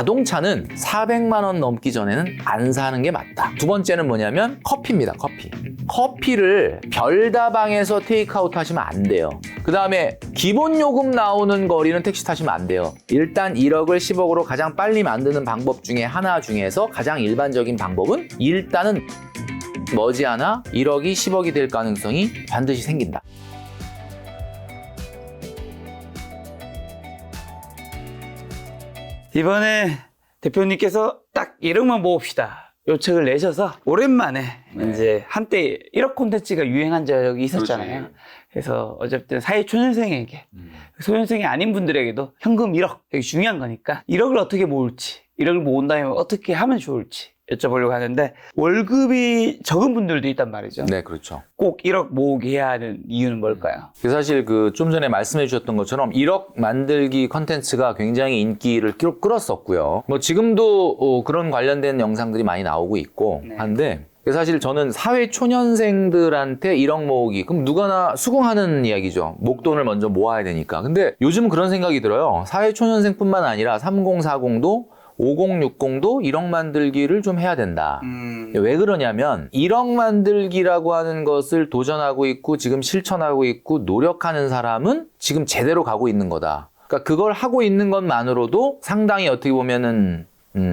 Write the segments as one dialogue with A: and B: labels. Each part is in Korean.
A: 자동차는 400만 원 넘기 전에는 안 사는 게 맞다. 두 번째는 뭐냐면 커피입니다. 커피. 커피를 별다방에서 테이크아웃 하시면 안 돼요. 그 다음에 기본 요금 나오는 거리는 택시 타시면 안 돼요. 일단 1억을 10억으로 가장 빨리 만드는 방법 중에 하나 중에서 가장 일반적인 방법은 일단은 머지않아 1억이 10억이 될 가능성이 반드시 생긴다.
B: 이번에 대표님께서 딱 1억만 모읍시다 요청을 내셔서 오랜만에 이제 한때 1억 콘텐츠가 유행한 적이 있었잖아요.
A: 그렇지.
B: 그래서 어쨌든 사회 초년생에게 소년생이 아닌 분들에게도 현금 1억 되게 중요한 거니까 1억을 어떻게 모을지 1억을 모은다면 어떻게 하면 좋을지 여쭤보려고 하는데 월급이 적은 분들도 있단 말이죠.
A: 네, 그렇죠.
B: 꼭 1억 모으게 해야 하는 이유는 뭘까요?
A: 사실 좀 전에 말씀해 주셨던 것처럼 1억 만들기 컨텐츠가 굉장히 인기를 끌었었고요. 뭐 지금도 그런 관련된 영상들이 많이 나오고 있고 한데 사실 저는 사회 초년생들한테 1억 모으기 그럼 누가나 수긍하는 이야기죠. 목돈을 먼저 모아야 되니까. 근데 요즘은 그런 생각이 들어요. 사회 초년생뿐만 아니라 3040도 5060도 1억 만들기를 좀 해야 된다. 왜 그러냐면 1억 만들기라고 하는 것을 도전하고 있고 지금 실천하고 있고 노력하는 사람은 지금 제대로 가고 있는 거다. 그러니까 그걸 하고 있는 것만으로도 상당히 어떻게 보면은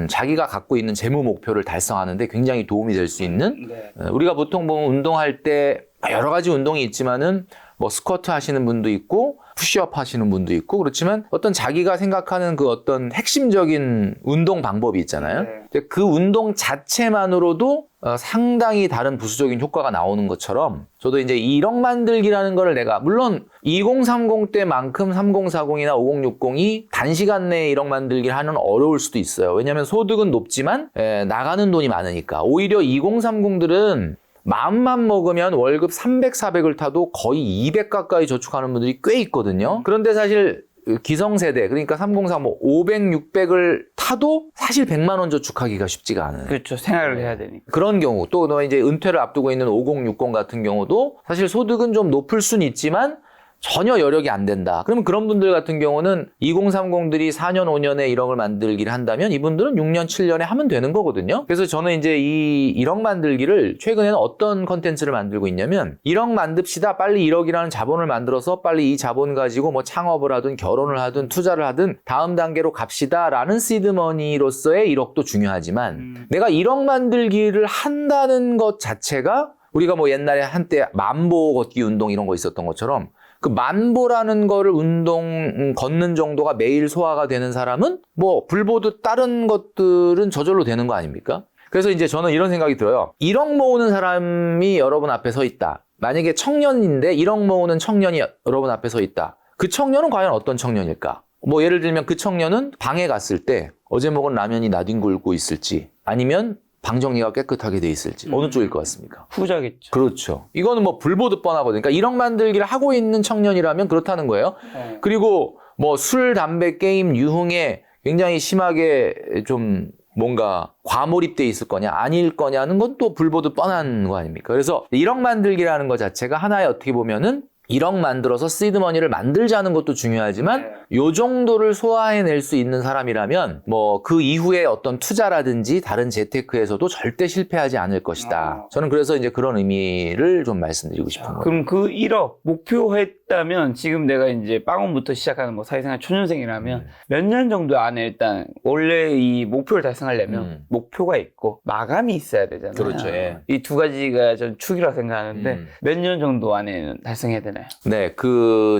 A: 자기가 갖고 있는 재무 목표를 달성하는데 굉장히 도움이 될 수 있는 우리가 보통 보면 운동할 때 여러 가지 운동이 있지만은 뭐 스쿼트 하시는 분도 있고 푸시업 하시는 분도 있고 그렇지만 어떤 자기가 생각하는 그 어떤 핵심적인 운동 방법이 있잖아요. 그 운동 자체만으로도 상당히 다른 부수적인 효과가 나오는 것처럼 저도 이제 1억 만들기라는 거를 내가 물론 2030 때만큼 3040이나 5060이 단시간 내에 1억 만들기를 하는 어려울 수도 있어요. 왜냐하면 소득은 높지만 나가는 돈이 많으니까. 오히려 2030들은 마음만 먹으면 월급 300, 400을 타도 거의 200 가까이 저축하는 분들이 꽤 있거든요. 그런데 사실 기성세대 그러니까 304, 500, 600을 타도 사실 100만 원 저축하기가 쉽지가 않은.
B: 그렇죠. 생활을 해야 되니까.
A: 그런 경우 또 너 이제 은퇴를 앞두고 있는 5060 같은 경우도 사실 소득은 좀 높을 수는 있지만 전혀 여력이 안 된다. 그러면 그런 분들 같은 경우는 2030들이 4년, 5년에 1억을 만들기를 한다면 이분들은 6년, 7년에 하면 되는 거거든요. 그래서 저는 이제 이 1억 만들기를 최근에는 어떤 컨텐츠를 만들고 있냐면 1억 만듭시다. 빨리 1억이라는 자본을 만들어서 빨리 이 자본 가지고 뭐 창업을 하든 결혼을 하든 투자를 하든 다음 단계로 갑시다. 라는 시드머니로서의 1억도 중요하지만 내가 1억 만들기를 한다는 것 자체가 우리가 뭐 옛날에 한때 만보 걷기 운동 이런 거 있었던 것처럼 그 만보라는 거를 운동 걷는 정도가 매일 소화가 되는 사람은 뭐 불보듯 다른 것들은 저절로 되는 거 아닙니까? 그래서 이제 저는 이런 생각이 들어요. 1억 모으는 사람이 여러분 앞에 서 있다. 만약에 청년인데 1억 모으는 청년이 여러분 앞에 서 있다. 그 청년은 과연 어떤 청년일까? 뭐 예를 들면 그 청년은 방에 갔을 때 어제 먹은 라면이 나뒹굴고 있을지 아니면 방 정리가 깨끗하게 돼 있을지 어느 쪽일 것 같습니까?
B: 후자겠죠.
A: 그렇죠. 이거는 뭐 불보듯 뻔하거든요. 그러니까 1억 만들기를 하고 있는 청년이라면 그렇다는 거예요. 그리고 뭐 술, 담배, 게임, 유흥에 굉장히 심하게 좀 뭔가 과몰입돼 있을 거냐 아닐 거냐는 건 또 불보듯 뻔한 거 아닙니까? 그래서 1억 만들기라는 것 자체가 하나의 어떻게 보면은 1억 만들어서 시드머니를 만들자는 것도 중요하지만 요 정도를 소화해낼 수 있는 사람이라면 뭐 그 이후에 어떤 투자라든지 다른 재테크에서도 절대 실패하지 않을 것이다. 저는 그래서 이제 그런 의미를 좀 말씀드리고 싶은 거예요.
B: 그럼 그 1억 목표했다면 지금 내가 이제 빵원부터 시작하는 뭐 사회생활 초년생이라면 몇 년 정도 안에 일단 원래 이 목표를 달성하려면 목표가 있고 마감이 있어야 되잖아요.
A: 그렇죠. 예.
B: 이 두 가지가 전 축이라고 생각하는데 몇 년 정도 안에는 달성해야 되나요?
A: 네,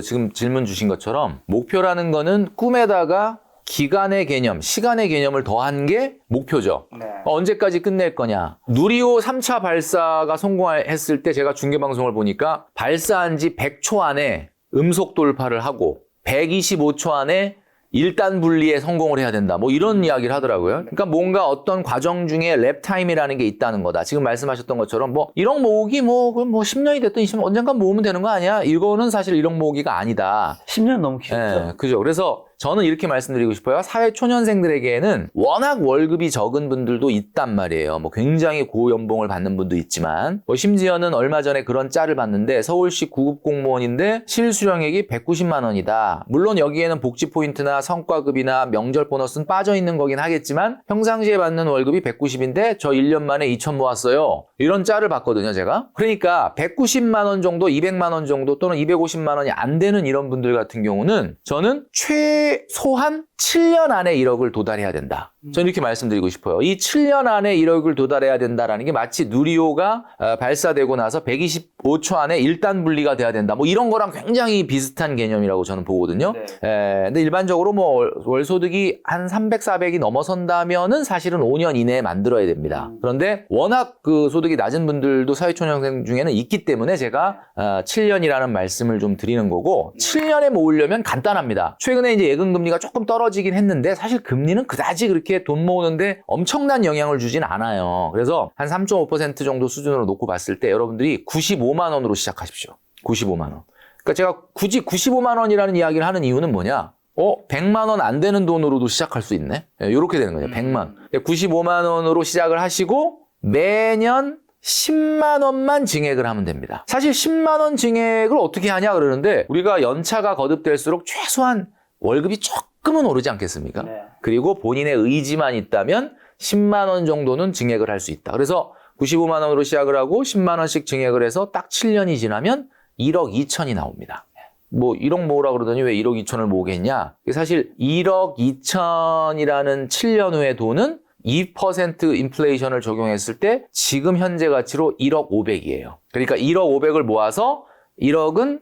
A: 지금 질문 주신 것처럼 목표라는 거는 꿈에다가 기간의 개념, 시간의 개념을 더한 게 목표죠. 언제까지 끝낼 거냐. 누리호 3차 발사가 성공했을 때 제가 중계방송을 보니까 발사한 지 100초 안에 음속 돌파를 하고 125초 안에 1단 분리에 성공을 해야 된다. 뭐 이런 이야기를 하더라고요. 그러니까 뭔가 어떤 과정 중에 랩 타임이라는 게 있다는 거다. 지금 말씀하셨던 것처럼 뭐 1억 모으기 뭐 10년이 됐든 20년 언젠간 모으면 되는 거 아니야? 이거는 사실 1억 모으기가 아니다.
B: 10년 너무 길죠.
A: 네, 그죠. 그래서 저는 이렇게 말씀드리고 싶어요. 사회초년생들에게는 워낙 월급이 적은 분들도 있단 말이에요. 뭐 굉장히 고연봉을 받는 분도 있지만 뭐 심지어는 얼마 전에 그런 짤을 봤는데 서울시 구급 공무원인데 실수령액이 190만 원이다. 물론 여기에는 복지 포인트나 성과급이나 명절 보너스는 빠져 있는 거긴 하겠지만 평상시에 받는 월급이 190인데 저 1년 만에 2천 모았어요. 이런 짤을 봤거든요, 제가. 그러니까 190만 원 정도, 200만 원 정도 또는 250만 원이 안 되는 이런 분들 같은 경우는 저는 최소한 7년 안에 1억을 도달해야 된다. 저는 이렇게 말씀드리고 싶어요. 이 7년 안에 1억을 도달해야 된다라는 게 마치 누리호가 발사되고 나서 125초 안에 1단 분리가 돼야 된다. 뭐 이런 거랑 굉장히 비슷한 개념이라고 저는 보거든요. 근데 일반적으로 뭐 월소득이 한 300, 400이 넘어선다면은 사실은 5년 이내에 만들어야 됩니다. 그런데 워낙 그 소득이 낮은 분들도 사회초년생 중에는 있기 때문에 제가 7년이라는 말씀을 좀 드리는 거고 7년에 모으려면 간단합니다. 최근에 이제 예금금리가 조금 떨어지긴 했는데 사실 금리는 그다지 그렇게 돈 모으는데 엄청난 영향을 주진 않아요. 그래서 한 3.5% 정도 수준으로 놓고 봤을 때 여러분들이 95만 원으로 시작하십시오. 95만 원. 그러니까 제가 굳이 95만 원이라는 이야기를 하는 이유는 뭐냐? 100만 원 안 되는 돈으로도 시작할 수 있네. 이렇게 되는 거죠. 100만. 95만 원으로 시작을 하시고 매년 10만 원만 증액을 하면 됩니다. 사실 10만 원 증액을 어떻게 하냐 그러는데 우리가 연차가 거듭될수록 최소한 월급이 조금은 오르지 않겠습니까? 그리고 본인의 의지만 있다면 10만 원 정도는 증액을 할 수 있다. 그래서 95만 원으로 시작을 하고 10만 원씩 증액을 해서 딱 7년이 지나면 1억 2천이 나옵니다. 뭐 1억 모으라 그러더니 왜 1억 2천을 모으겠냐? 사실 1억 2천이라는 7년 후의 돈은 2% 인플레이션을 적용했을 때 지금 현재 가치로 1억 500이에요. 그러니까 1억 500을 모아서 1억은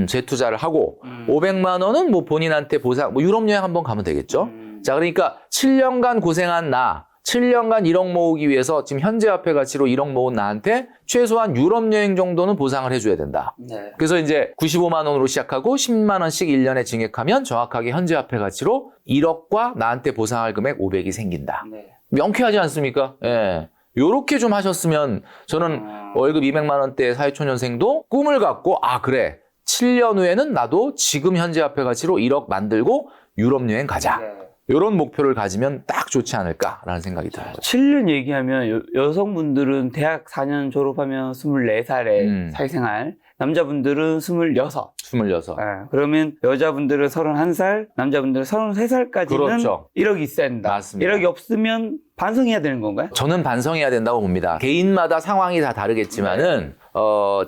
A: 재투자를 하고 500만 원은 뭐 본인한테 보상, 뭐 유럽 여행 한번 가면 되겠죠. 자, 그러니까 7년간 고생한 나, 7년간 1억 모으기 위해서 지금 현재 화폐 가치로 1억 모은 나한테 최소한 유럽 여행 정도는 보상을 해줘야 된다. 그래서 이제 95만 원으로 시작하고 10만 원씩 1년에 증액하면 정확하게 현재 화폐 가치로 1억과 나한테 보상할 금액 500이 생긴다. 명쾌하지 않습니까? 예. 요렇게 좀 하셨으면 저는 월급 200만 원대 사회초년생도 꿈을 갖고 그래. 7년 후에는 나도 지금 현재 화폐 가치로 1억 만들고 유럽 여행 가자. 이런 목표를 가지면 딱 좋지 않을까라는 생각이 들어요.
B: 7년 얘기하면 여성분들은 대학 4년 졸업하면 24살에 사회생활, 남자분들은 26. 그러면 여자분들은 31살, 남자분들은 33살까지는
A: 그렇죠.
B: 1억이 있어야 된다.
A: 맞습니다.
B: 1억이 없으면 반성해야 되는 건가요?
A: 저는 반성해야 된다고 봅니다. 개인마다 상황이 다 다르겠지만은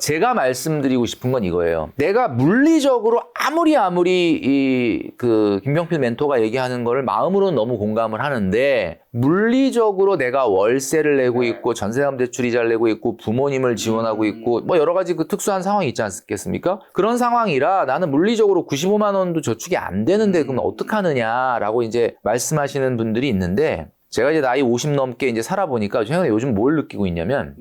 A: 제가 말씀드리고 싶은 건 이거예요. 내가 물리적으로 아무리 그 김병필 멘토가 얘기하는 거를 마음으로는 너무 공감을 하는데 물리적으로 내가 월세를 내고 있고 전세금 대출 이자를 내고 있고 부모님을 지원하고 있고 뭐 여러 가지 그 특수한 상황이 있지 않겠습니까? 그런 상황이라 나는 물리적으로 95만 원도 저축이 안 되는데 그럼 어떡하느냐라고 이제 말씀하시는 분들이 있는데 제가 이제 나이 50 넘게 이제 살아보니까 최근에 요즘 뭘 느끼고 있냐면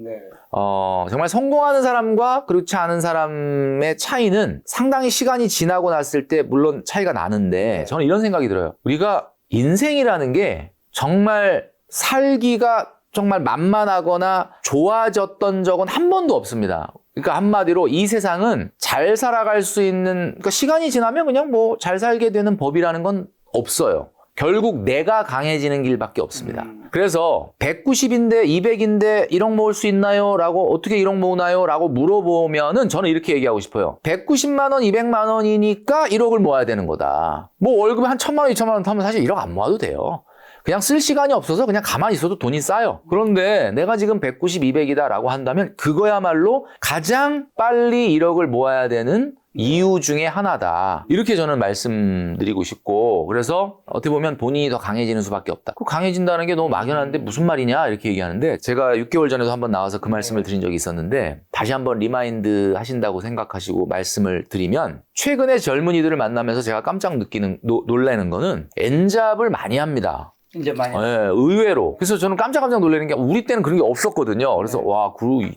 A: 정말 성공하는 사람과 그렇지 않은 사람의 차이는 상당히 시간이 지나고 났을 때 물론 차이가 나는데 저는 이런 생각이 들어요. 우리가 인생이라는 게 정말 살기가 정말 만만하거나 좋아졌던 적은 한 번도 없습니다. 그러니까 한마디로 이 세상은 잘 살아갈 수 있는, 그러니까 시간이 지나면 그냥 뭐 잘 살게 되는 법이라는 건 없어요. 결국 내가 강해지는 길밖에 없습니다. 그래서 190인데 200인데 1억 모을 수 있나요? 라고 어떻게 1억 모으나요? 라고 물어보면은 저는 이렇게 얘기하고 싶어요. 190만 원, 200만 원이니까 1억을 모아야 되는 거다. 뭐 월급이 한 1000만 원, 2천만 원 타면 사실 1억 안 모아도 돼요. 그냥 쓸 시간이 없어서 그냥 가만히 있어도 돈이 쌓여. 그런데 내가 지금 190, 200이다 라고 한다면 그거야말로 가장 빨리 1억을 모아야 되는 이유 중에 하나다. 이렇게 저는 말씀드리고 싶고 그래서 어떻게 보면 본인이 더 강해지는 수밖에 없다. 그 강해진다는 게 너무 막연한데 무슨 말이냐 이렇게 얘기하는데 제가 6개월 전에도 한번 나와서 그 말씀을 드린 적이 있었는데 다시 한번 리마인드 하신다고 생각하시고 말씀을 드리면 최근에 젊은이들을 만나면서 제가 깜짝 놀라는 거는 엔잡을 많이 합니다.
B: 이제 많이.
A: 네, 의외로. 그래서 저는 깜짝 놀라는 게 우리 때는 그런 게 없었거든요. 그래서 와,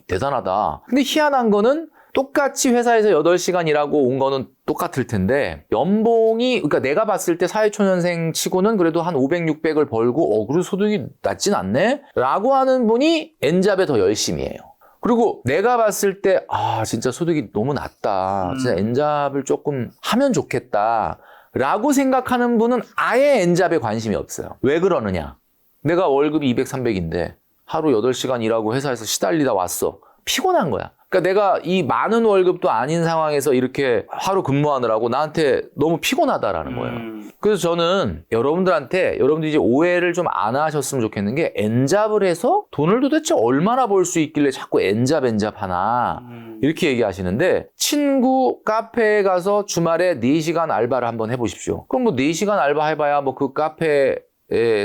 A: 대단하다. 근데 희한한 거는 똑같이 회사에서 8시간 일하고 온 거는 똑같을 텐데 연봉이 그러니까 내가 봤을 때 사회초년생 치고는 그래도 한 500, 600을 벌고 그래도 소득이 낮진 않네? 라고 하는 분이 엔잡에 더 열심히 해요. 그리고 내가 봤을 때 진짜 소득이 너무 낮다. 진짜 엔잡을 조금 하면 좋겠다. 라고 생각하는 분은 아예 엔잡에 관심이 없어요. 왜 그러느냐? 내가 월급이 200, 300인데 하루 8시간 일하고 회사에서 시달리다 왔어. 피곤한 거야. 그러니까 내가 이 많은 월급도 아닌 상황에서 이렇게 하루 근무하느라고 나한테 너무 피곤하다라는 거예요. 그래서 저는 여러분들이 이제 오해를 좀 안 하셨으면 좋겠는 게 엔잡을 해서 돈을 도대체 얼마나 벌 수 있길래 자꾸 엔잡 하나 이렇게 얘기하시는데 친구 카페에 가서 주말에 4시간 알바를 한번 해보십시오. 그럼 뭐 4시간 알바 해봐야 뭐 그 카페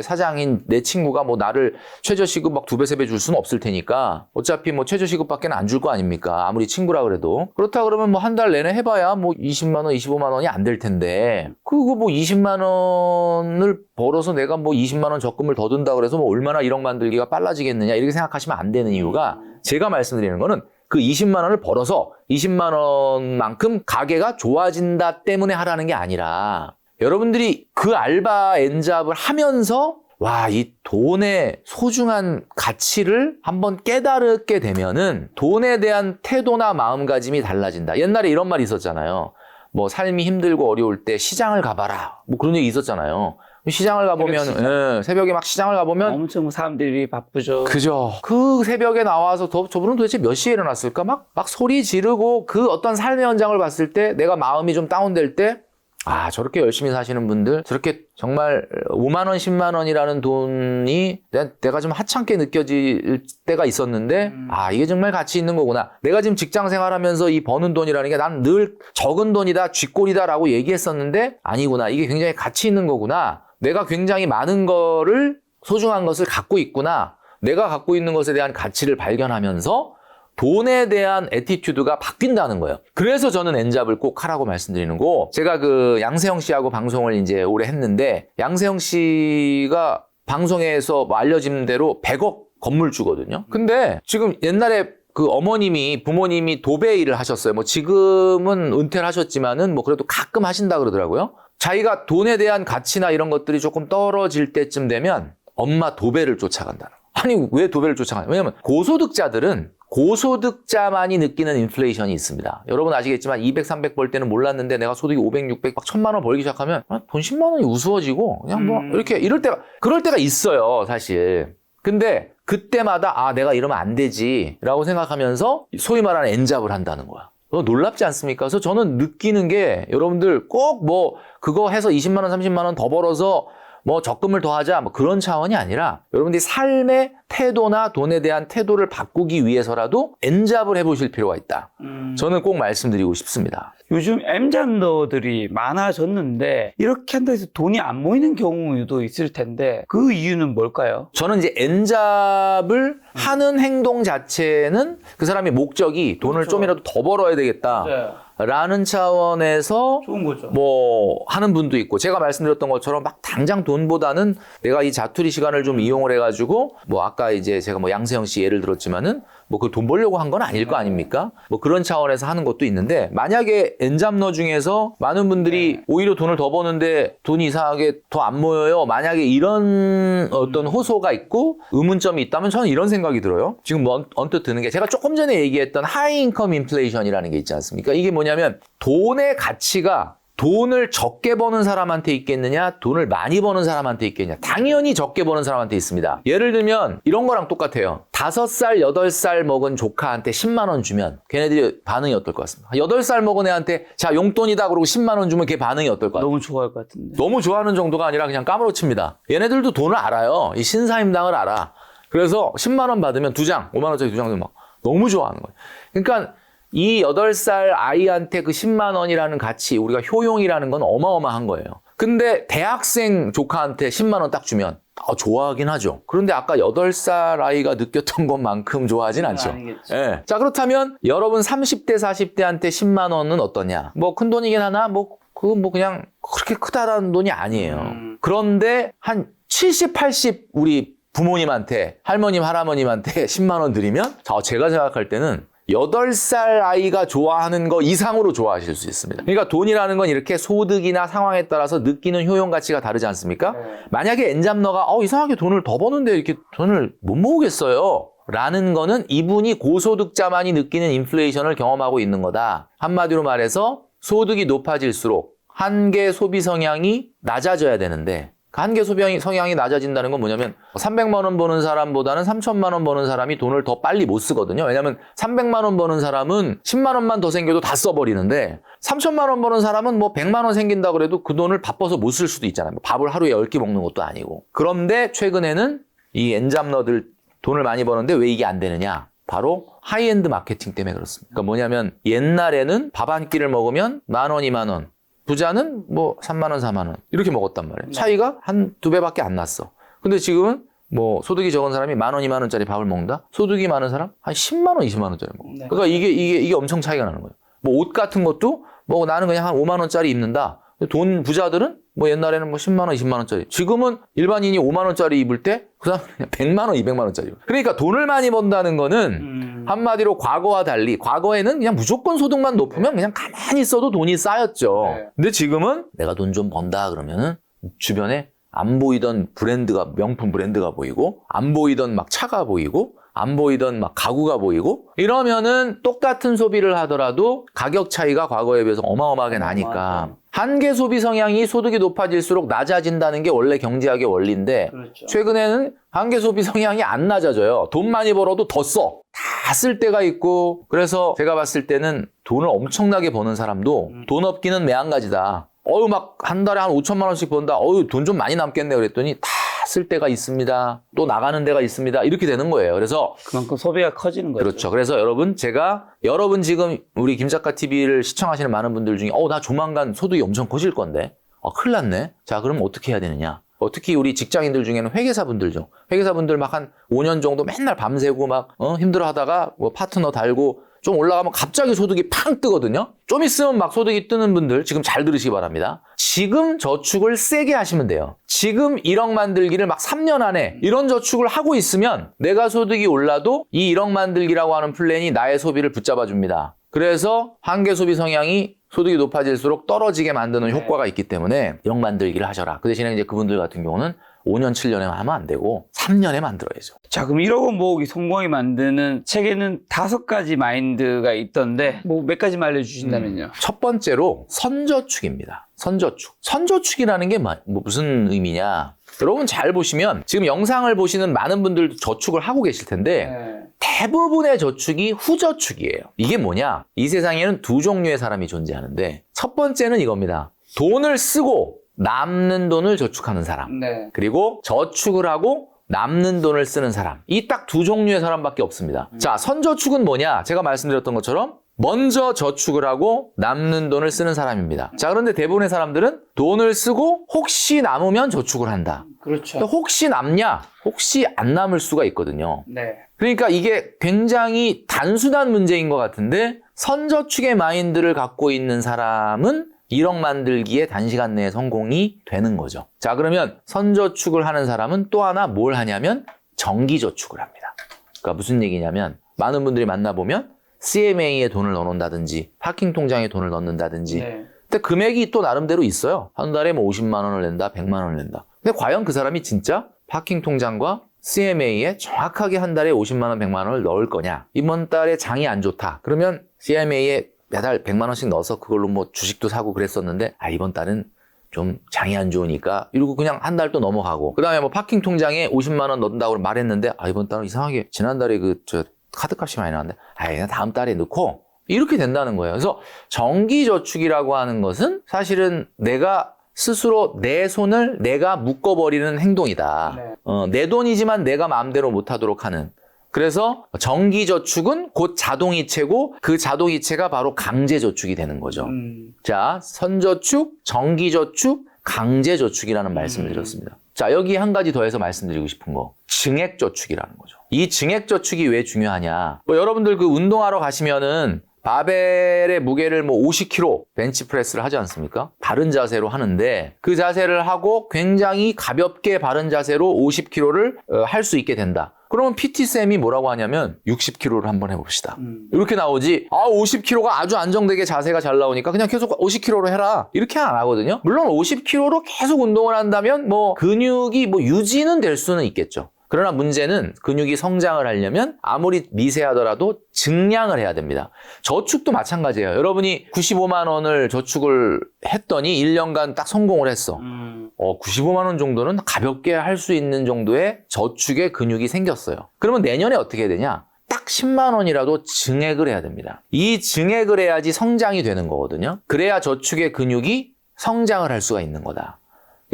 A: 사장인 내 친구가 뭐 나를 최저시급 막 2배, 3배 줄 수는 없을 테니까 어차피 뭐 최저시급밖에 안 줄 거 아닙니까? 아무리 친구라 그래도. 그렇다 그러면 뭐 한 달 내내 해봐야 뭐 20만 원, 25만 원이 안 될 텐데 그거 뭐 20만 원을 벌어서 내가 뭐 20만 원 적금을 더 든다 그래서 뭐 얼마나 1억 만들기가 빨라지겠느냐 이렇게 생각하시면 안 되는 이유가 제가 말씀드리는 거는 그 20만 원을 벌어서 20만 원만큼 가게가 좋아진다 때문에 하라는 게 아니라 여러분들이 그 알바 엔잡을 하면서 와, 이 돈의 소중한 가치를 한번 깨달게 되면은 돈에 대한 태도나 마음가짐이 달라진다. 옛날에 이런 말이 있었잖아요. 뭐 삶이 힘들고 어려울 때 시장을 가봐라. 뭐 그런 얘기 있었잖아요. 시장을 가보면 새벽에 막 시장을 가보면
B: 엄청 사람들이 바쁘죠.
A: 그죠. 그 새벽에 나와서 저분은 도대체 몇 시에 일어났을까? 막 소리 지르고 그 어떤 삶의 현장을 봤을 때 내가 마음이 좀 다운될 때 아, 저렇게 열심히 사시는 분들, 저렇게 정말 5만 원, 10만 원이라는 돈이 내가 좀 하찮게 느껴질 때가 있었는데, 아, 이게 정말 가치 있는 거구나. 내가 지금 직장 생활하면서 이 버는 돈이라는 게 난 늘 적은 돈이다, 쥐꼬리다라고 얘기했었는데, 아니구나. 이게 굉장히 가치 있는 거구나. 내가 굉장히 많은 거를, 소중한 것을 갖고 있구나. 내가 갖고 있는 것에 대한 가치를 발견하면서 돈에 대한 애티튜드가 바뀐다는 거예요. 그래서 저는 엔잡을 꼭 하라고 말씀드리는 거. 제가 그 양세형 씨하고 방송을 이제 오래 했는데 양세형 씨가 방송에서 알려진 대로 100억 건물주거든요. 근데 지금 옛날에 그 부모님이 도배 일을 하셨어요. 뭐 지금은 은퇴를 하셨지만은 뭐 그래도 가끔 하신다 그러더라고요. 자기가 돈에 대한 가치나 이런 것들이 조금 떨어질 때쯤 되면 엄마 도배를 쫓아간다는 거예요. 아니 왜 도배를 쫓아가냐? 왜냐면 고소득자만이 느끼는 인플레이션이 있습니다. 여러분 아시겠지만 200, 300 벌 때는 몰랐는데 내가 소득이 500, 600, 막 1000만 원 벌기 시작하면 돈 10만 원이 우스워지고 그냥 뭐 이렇게 그럴 때가 있어요, 사실. 근데 그때마다 아, 내가 이러면 안 되지라고 생각하면서 소위 말하는 엔잡을 한다는 거야. 놀랍지 않습니까? 그래서 저는 느끼는 게 여러분들 꼭 뭐 그거 해서 20만 원, 30만 원 더 벌어서 뭐 적금을 더 하자 뭐 그런 차원이 아니라 여러분들이 삶의 태도나 돈에 대한 태도를 바꾸기 위해서라도 엔잡을 해보실 필요가 있다. 저는 꼭 말씀드리고 싶습니다.
B: 요즘 M잡러들이 많아졌는데 이렇게 한다 해서 돈이 안 모이는 경우도 있을 텐데 그 이유는 뭘까요?
A: 저는 이제 엔잡을 하는 행동 자체는 그 사람의 목적이 돈을
B: 그렇죠.
A: 좀이라도 더 벌어야 되겠다.
B: 네.
A: 라는 차원에서
B: 좋은 거죠.
A: 뭐 하는 분도 있고 제가 말씀드렸던 것처럼 막 당장 돈보다는 내가 이 자투리 시간을 좀 이용을 해가지고 뭐 아까 이제 제가 뭐 양세형 씨 예를 들었지만은 뭐 그 돈 벌려고 한 건 아닐 거 아닙니까? 뭐 그런 차원에서 하는 것도 있는데 만약에 엔잡러 중에서 많은 분들이 오히려 돈을 더 버는데 돈이 이상하게 더 안 모여요. 만약에 이런 어떤 호소가 있고 의문점이 있다면 저는 이런 생각이 들어요. 지금 뭐 언뜻 드는 게 제가 조금 전에 얘기했던 하이 인컴 인플레이션이라는 게 있지 않습니까? 이게 뭐냐면 돈의 가치가 돈을 적게 버는 사람한테 있겠느냐, 돈을 많이 버는 사람한테 있겠느냐. 당연히 적게 버는 사람한테 있습니다. 예를 들면 이런 거랑 똑같아요. 5살, 8살 먹은 조카한테 10만 원 주면 걔네들이 반응이 어떨 것 같습니다. 8살 먹은 애한테 자 용돈이다 그러고 10만 원 주면 걔 반응이 어떨 것 같아요?
B: 너무 좋아할 것 같은데.
A: 너무 좋아하는 정도가 아니라 그냥 까무러칩니다. 얘네들도 돈을 알아요. 이 신사임당을 알아. 그래서 10만 원 받으면 2장, 5만 원짜리 2장 막 너무 좋아하는 거예요. 그러니까 이 8살 아이한테 그 10만 원이라는 가치, 우리가 효용이라는 건 어마어마한 거예요. 근데 대학생 조카한테 10만 원 딱 주면 좋아하긴 하죠. 그런데 아까 8살 아이가 느꼈던 것만큼 좋아하진 않죠. 예. 자, 그렇다면 여러분 30대, 40대한테 10만 원은 어떠냐? 뭐 큰 돈이긴 하나? 그건 그냥 그렇게 크다라는 돈이 아니에요. 그런데 한 70, 80 우리 부모님한테, 할머님, 할아버님한테 10만 원 드리면 제가 생각할 때는 8살 아이가 좋아하는 거 이상으로 좋아하실 수 있습니다. 그러니까 돈이라는 건 이렇게 소득이나 상황에 따라서 느끼는 효용 가치가 다르지 않습니까? 만약에 엔잡러가 이상하게 돈을 더 버는데 이렇게 돈을 못 모으겠어요. 라는 거는 이분이 고소득자만이 느끼는 인플레이션을 경험하고 있는 거다. 한마디로 말해서 소득이 높아질수록 한계 소비 성향이 낮아져야 되는데 그 한계 소비 성향이 낮아진다는 건 뭐냐면 300만 원 버는 사람보다는 3천만 원 버는 사람이 돈을 더 빨리 못 쓰거든요. 왜냐하면 300만 원 버는 사람은 10만 원만 더 생겨도 다 써버리는데 3천만 원 버는 사람은 뭐 100만 원 생긴다 그래도 그 돈을 바빠서 못 쓸 수도 있잖아요. 밥을 하루에 10끼 먹는 것도 아니고. 그런데 최근에는 이 엔잡러들 돈을 많이 버는데 왜 이게 안 되느냐? 바로 하이엔드 마케팅 때문에 그렇습니다. 그러니까 뭐냐면 옛날에는 밥 한 끼를 먹으면 10,000원, 20,000원. 부자는 뭐 3만 원, 4만 원 이렇게 먹었단 말이에요. 차이가 한 2배밖에 안 났어. 근데 지금은 뭐 소득이 적은 사람이 10,000원, 20,000원짜리 밥을 먹는다. 소득이 많은 사람 한 10만 원, 20만 원짜리 먹어.
B: 네.
A: 그러니까 이게 엄청 차이가 나는 거예요. 뭐 옷 같은 것도 뭐 나는 그냥 한 5만 원짜리 입는다. 돈 부자들은 뭐 옛날에는 뭐 10만 원, 20만 원짜리. 지금은 일반인이 5만 원짜리 입을 때 그다음 그냥 100만 원, 200만 원짜리. 그러니까 돈을 많이 번다는 거는 한마디로 과거와 달리 과거에는 그냥 무조건 소득만 높으면 그냥 가만히 있어도 돈이 쌓였죠.
B: 네.
A: 근데 지금은 내가 돈 좀 번다 그러면은 주변에 안 보이던 브랜드가 명품 브랜드가 보이고 안 보이던 막 차가 보이고 안 보이던 막 가구가 보이고 이러면은 똑같은 소비를 하더라도 가격 차이가 과거에 비해서 어마어마하게 나니까 한계 소비 성향이 소득이 높아질수록 낮아진다는 게 원래 경제학의 원리인데
B: 그렇죠.
A: 최근에는 한계 소비 성향이 안 낮아져요. 돈 많이 벌어도 더 써. 다 쓸 때가 있고 그래서 제가 봤을 때는 돈을 엄청나게 버는 사람도 돈 없기는 매한가지다. 막 한 달에 한 5천만 원씩 번다. 돈 좀 많이 남겠네 그랬더니 다 쓸 때가 있습니다. 또 나가는 데가 있습니다. 이렇게 되는 거예요. 그래서
B: 그만큼 소비가 커지는 거죠.
A: 그렇죠. 그래서 여러분 지금 우리 김작가 TV를 시청하시는 많은 분들 중에 나 조만간 소득이 엄청 커질 건데 큰일 났네. 자, 그럼 어떻게 해야 되느냐? 특히 우리 직장인들 중에는 회계사분들죠. 회계사분들 막 한 5년 정도 맨날 밤새고 막 힘들어하다가 뭐 파트너 달고 좀 올라가면 갑자기 소득이 팡 뜨거든요. 좀 있으면 막 소득이 뜨는 분들 지금 잘 들으시기 바랍니다. 지금 저축을 세게 하시면 돼요. 지금 1억 만들기를 막 3년 안에 이런 저축을 하고 있으면 내가 소득이 올라도 이 1억 만들기라고 하는 플랜이 나의 소비를 붙잡아 줍니다. 그래서 한계 소비 성향이 소득이 높아질수록 떨어지게 만드는 효과가 있기 때문에 1억 만들기를 하셔라. 그 대신에 이제 그분들 같은 경우는 5년, 7년에 하면 안 되고 3년에 만들어야죠.
B: 자, 그럼 1억 원 모으기 성공히 만드는 책에는 5가지 마인드가 있던데 뭐 몇 가지만 알려주신다면요.
A: 첫 번째로 선저축입니다. 선저축. 선저축이라는 게 무슨 의미냐? 여러분 잘 보시면 지금 영상을 보시는 많은 분들도 저축을 하고 계실 텐데 대부분의 저축이 후저축이에요. 이게 뭐냐? 이 세상에는 두 종류의 사람이 존재하는데 첫 번째는 이겁니다. 돈을 쓰고 남는 돈을 저축하는 사람.
B: 네.
A: 그리고 저축을 하고 남는 돈을 쓰는 사람. 이 딱 두 종류의 사람밖에 없습니다. 자, 선저축은 뭐냐? 제가 말씀드렸던 것처럼 먼저 저축을 하고 남는 돈을 쓰는 사람입니다. 자, 그런데 대부분의 사람들은 돈을 쓰고 혹시 남으면 저축을 한다.
B: 그렇죠.
A: 혹시 남냐? 혹시 안 남을 수가 있거든요.
B: 네.
A: 그러니까 이게 굉장히 단순한 문제인 것 같은데 선저축의 마인드를 갖고 있는 사람은 1억 만들기에 단시간 내에 성공이 되는 거죠. 자, 그러면 선저축을 하는 사람은 또 하나 뭘 하냐면 정기저축을 합니다. 그러니까 무슨 얘기냐면 많은 분들이 만나보면 CMA에 돈을 넣어놓는다든지 파킹 통장에 돈을 넣는다든지
B: 네.
A: 근데 금액이 또 나름대로 있어요. 한 달에 뭐 50만 원을 낸다, 100만 원을 낸다. 근데 과연 그 사람이 진짜 파킹 통장과 CMA에 정확하게 한 달에 50만 원, 100만 원을 넣을 거냐? 이번 달에 장이 안 좋다. 그러면 CMA에 매달 100만 원씩 넣어서 그걸로 뭐 주식도 사고 그랬었는데 이번 달은 좀 장이 안 좋으니까 이러고 그냥 한 달 또 넘어가고 그다음에 뭐 파킹 통장에 50만 원 넣는다고 말했는데 이번 달은 이상하게 지난달에 카드값이 많이 나왔는데 그냥 다음 달에 넣고 이렇게 된다는 거예요. 그래서 정기저축이라고 하는 것은 사실은 내가 스스로 내 손을 내가 묶어버리는 행동이다.
B: 네.
A: 내 돈이지만 내가 마음대로 못하도록 하는. 그래서 정기저축은 곧 자동이체고 그 자동이체가 바로 강제저축이 되는 거죠. 자, 선저축, 정기저축, 강제저축이라는 말씀을 드렸습니다. 자, 여기 한 가지 더해서 말씀드리고 싶은 거. 증액저축이라는 거죠. 이 증액저축이 왜 중요하냐. 여러분들 그 운동하러 가시면은 바벨의 무게를 50kg 벤치프레스를 하지 않습니까? 바른 자세로 하는데 그 자세를 하고 굉장히 가볍게 바른 자세로 50kg를 할 수 있게 된다. 그러면 PT쌤이 뭐라고 하냐면 60kg를 한번 해봅시다. 이렇게 나오지 50kg가 아주 안정되게 자세가 잘 나오니까 그냥 계속 50kg로 해라. 이렇게 안 하거든요. 물론 50kg로 계속 운동을 한다면 근육이 유지는 될 수는 있겠죠. 그러나 문제는 근육이 성장을 하려면 아무리 미세하더라도 증량을 해야 됩니다. 저축도 마찬가지예요. 여러분이 95만 원을 저축을 했더니 1년간 딱 성공을 했어. 95만 원 정도는 가볍게 할 수 있는 정도의 저축의 근육이 생겼어요. 그러면 내년에 어떻게 해야 되냐? 딱 10만 원이라도 증액을 해야 됩니다. 이 증액을 해야지 성장이 되는 거거든요. 그래야 저축의 근육이 성장을 할 수가 있는 거다.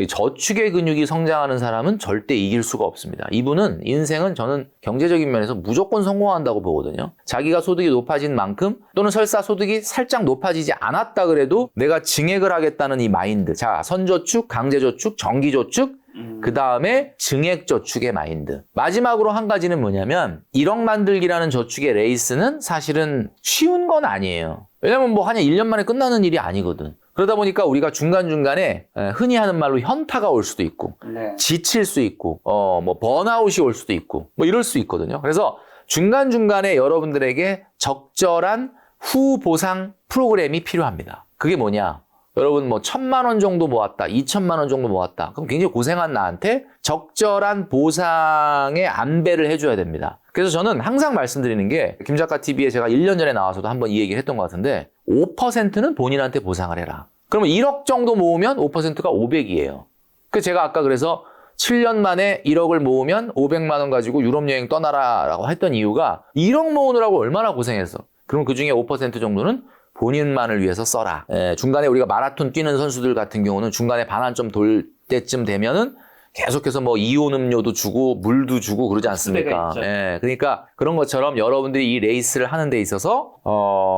A: 저축의 근육이 성장하는 사람은 절대 이길 수가 없습니다. 이분은 인생은 저는 경제적인 면에서 무조건 성공한다고 보거든요. 자기가 소득이 높아진 만큼 또는 설사 소득이 살짝 높아지지 않았다 그래도 내가 증액을 하겠다는 이 마인드. 자, 선저축, 강제저축, 정기저축, 그 다음에 증액저축의 마인드. 마지막으로 한 가지는 뭐냐면 1억 만들기라는 저축의 레이스는 사실은 쉬운 건 아니에요. 왜냐면 뭐 한 1년 만에 끝나는 일이 아니거든. 그러다 보니까 우리가 중간중간에 흔히 하는 말로 현타가 올 수도 있고
B: 네.
A: 지칠 수 있고 뭐 번아웃이 올 수도 있고 뭐 이럴 수 있거든요. 그래서 중간중간에 여러분들에게 적절한 후 보상 프로그램이 필요합니다. 그게 뭐냐? 여러분 뭐 1,000만 원 정도 모았다, 2,000만 원 정도 모았다. 그럼 굉장히 고생한 나한테 적절한 보상의 안배를 해줘야 됩니다. 그래서 저는 항상 말씀드리는 게 김작가 TV에 제가 1년 전에 나와서도 한번 이 얘기를 했던 것 같은데 5%는 본인한테 보상을 해라. 그러면 1억 정도 모으면 5%가 500이에요. 그 제가 아까 그래서 7년 만에 1억을 모으면 500만 원 가지고 유럽 여행 떠나라라고 했던 이유가 1억 모으느라고 얼마나 고생했어. 그럼 그중에 5% 정도는 본인만을 위해서 써라. 중간에 우리가 마라톤 뛰는 선수들 같은 경우는 중간에 반환점 돌 때쯤 되면은 계속해서 뭐 이온 음료도 주고 물도 주고 그러지 않습니까? 그러니까 그런 것처럼 여러분들이 이 레이스를 하는 데 있어서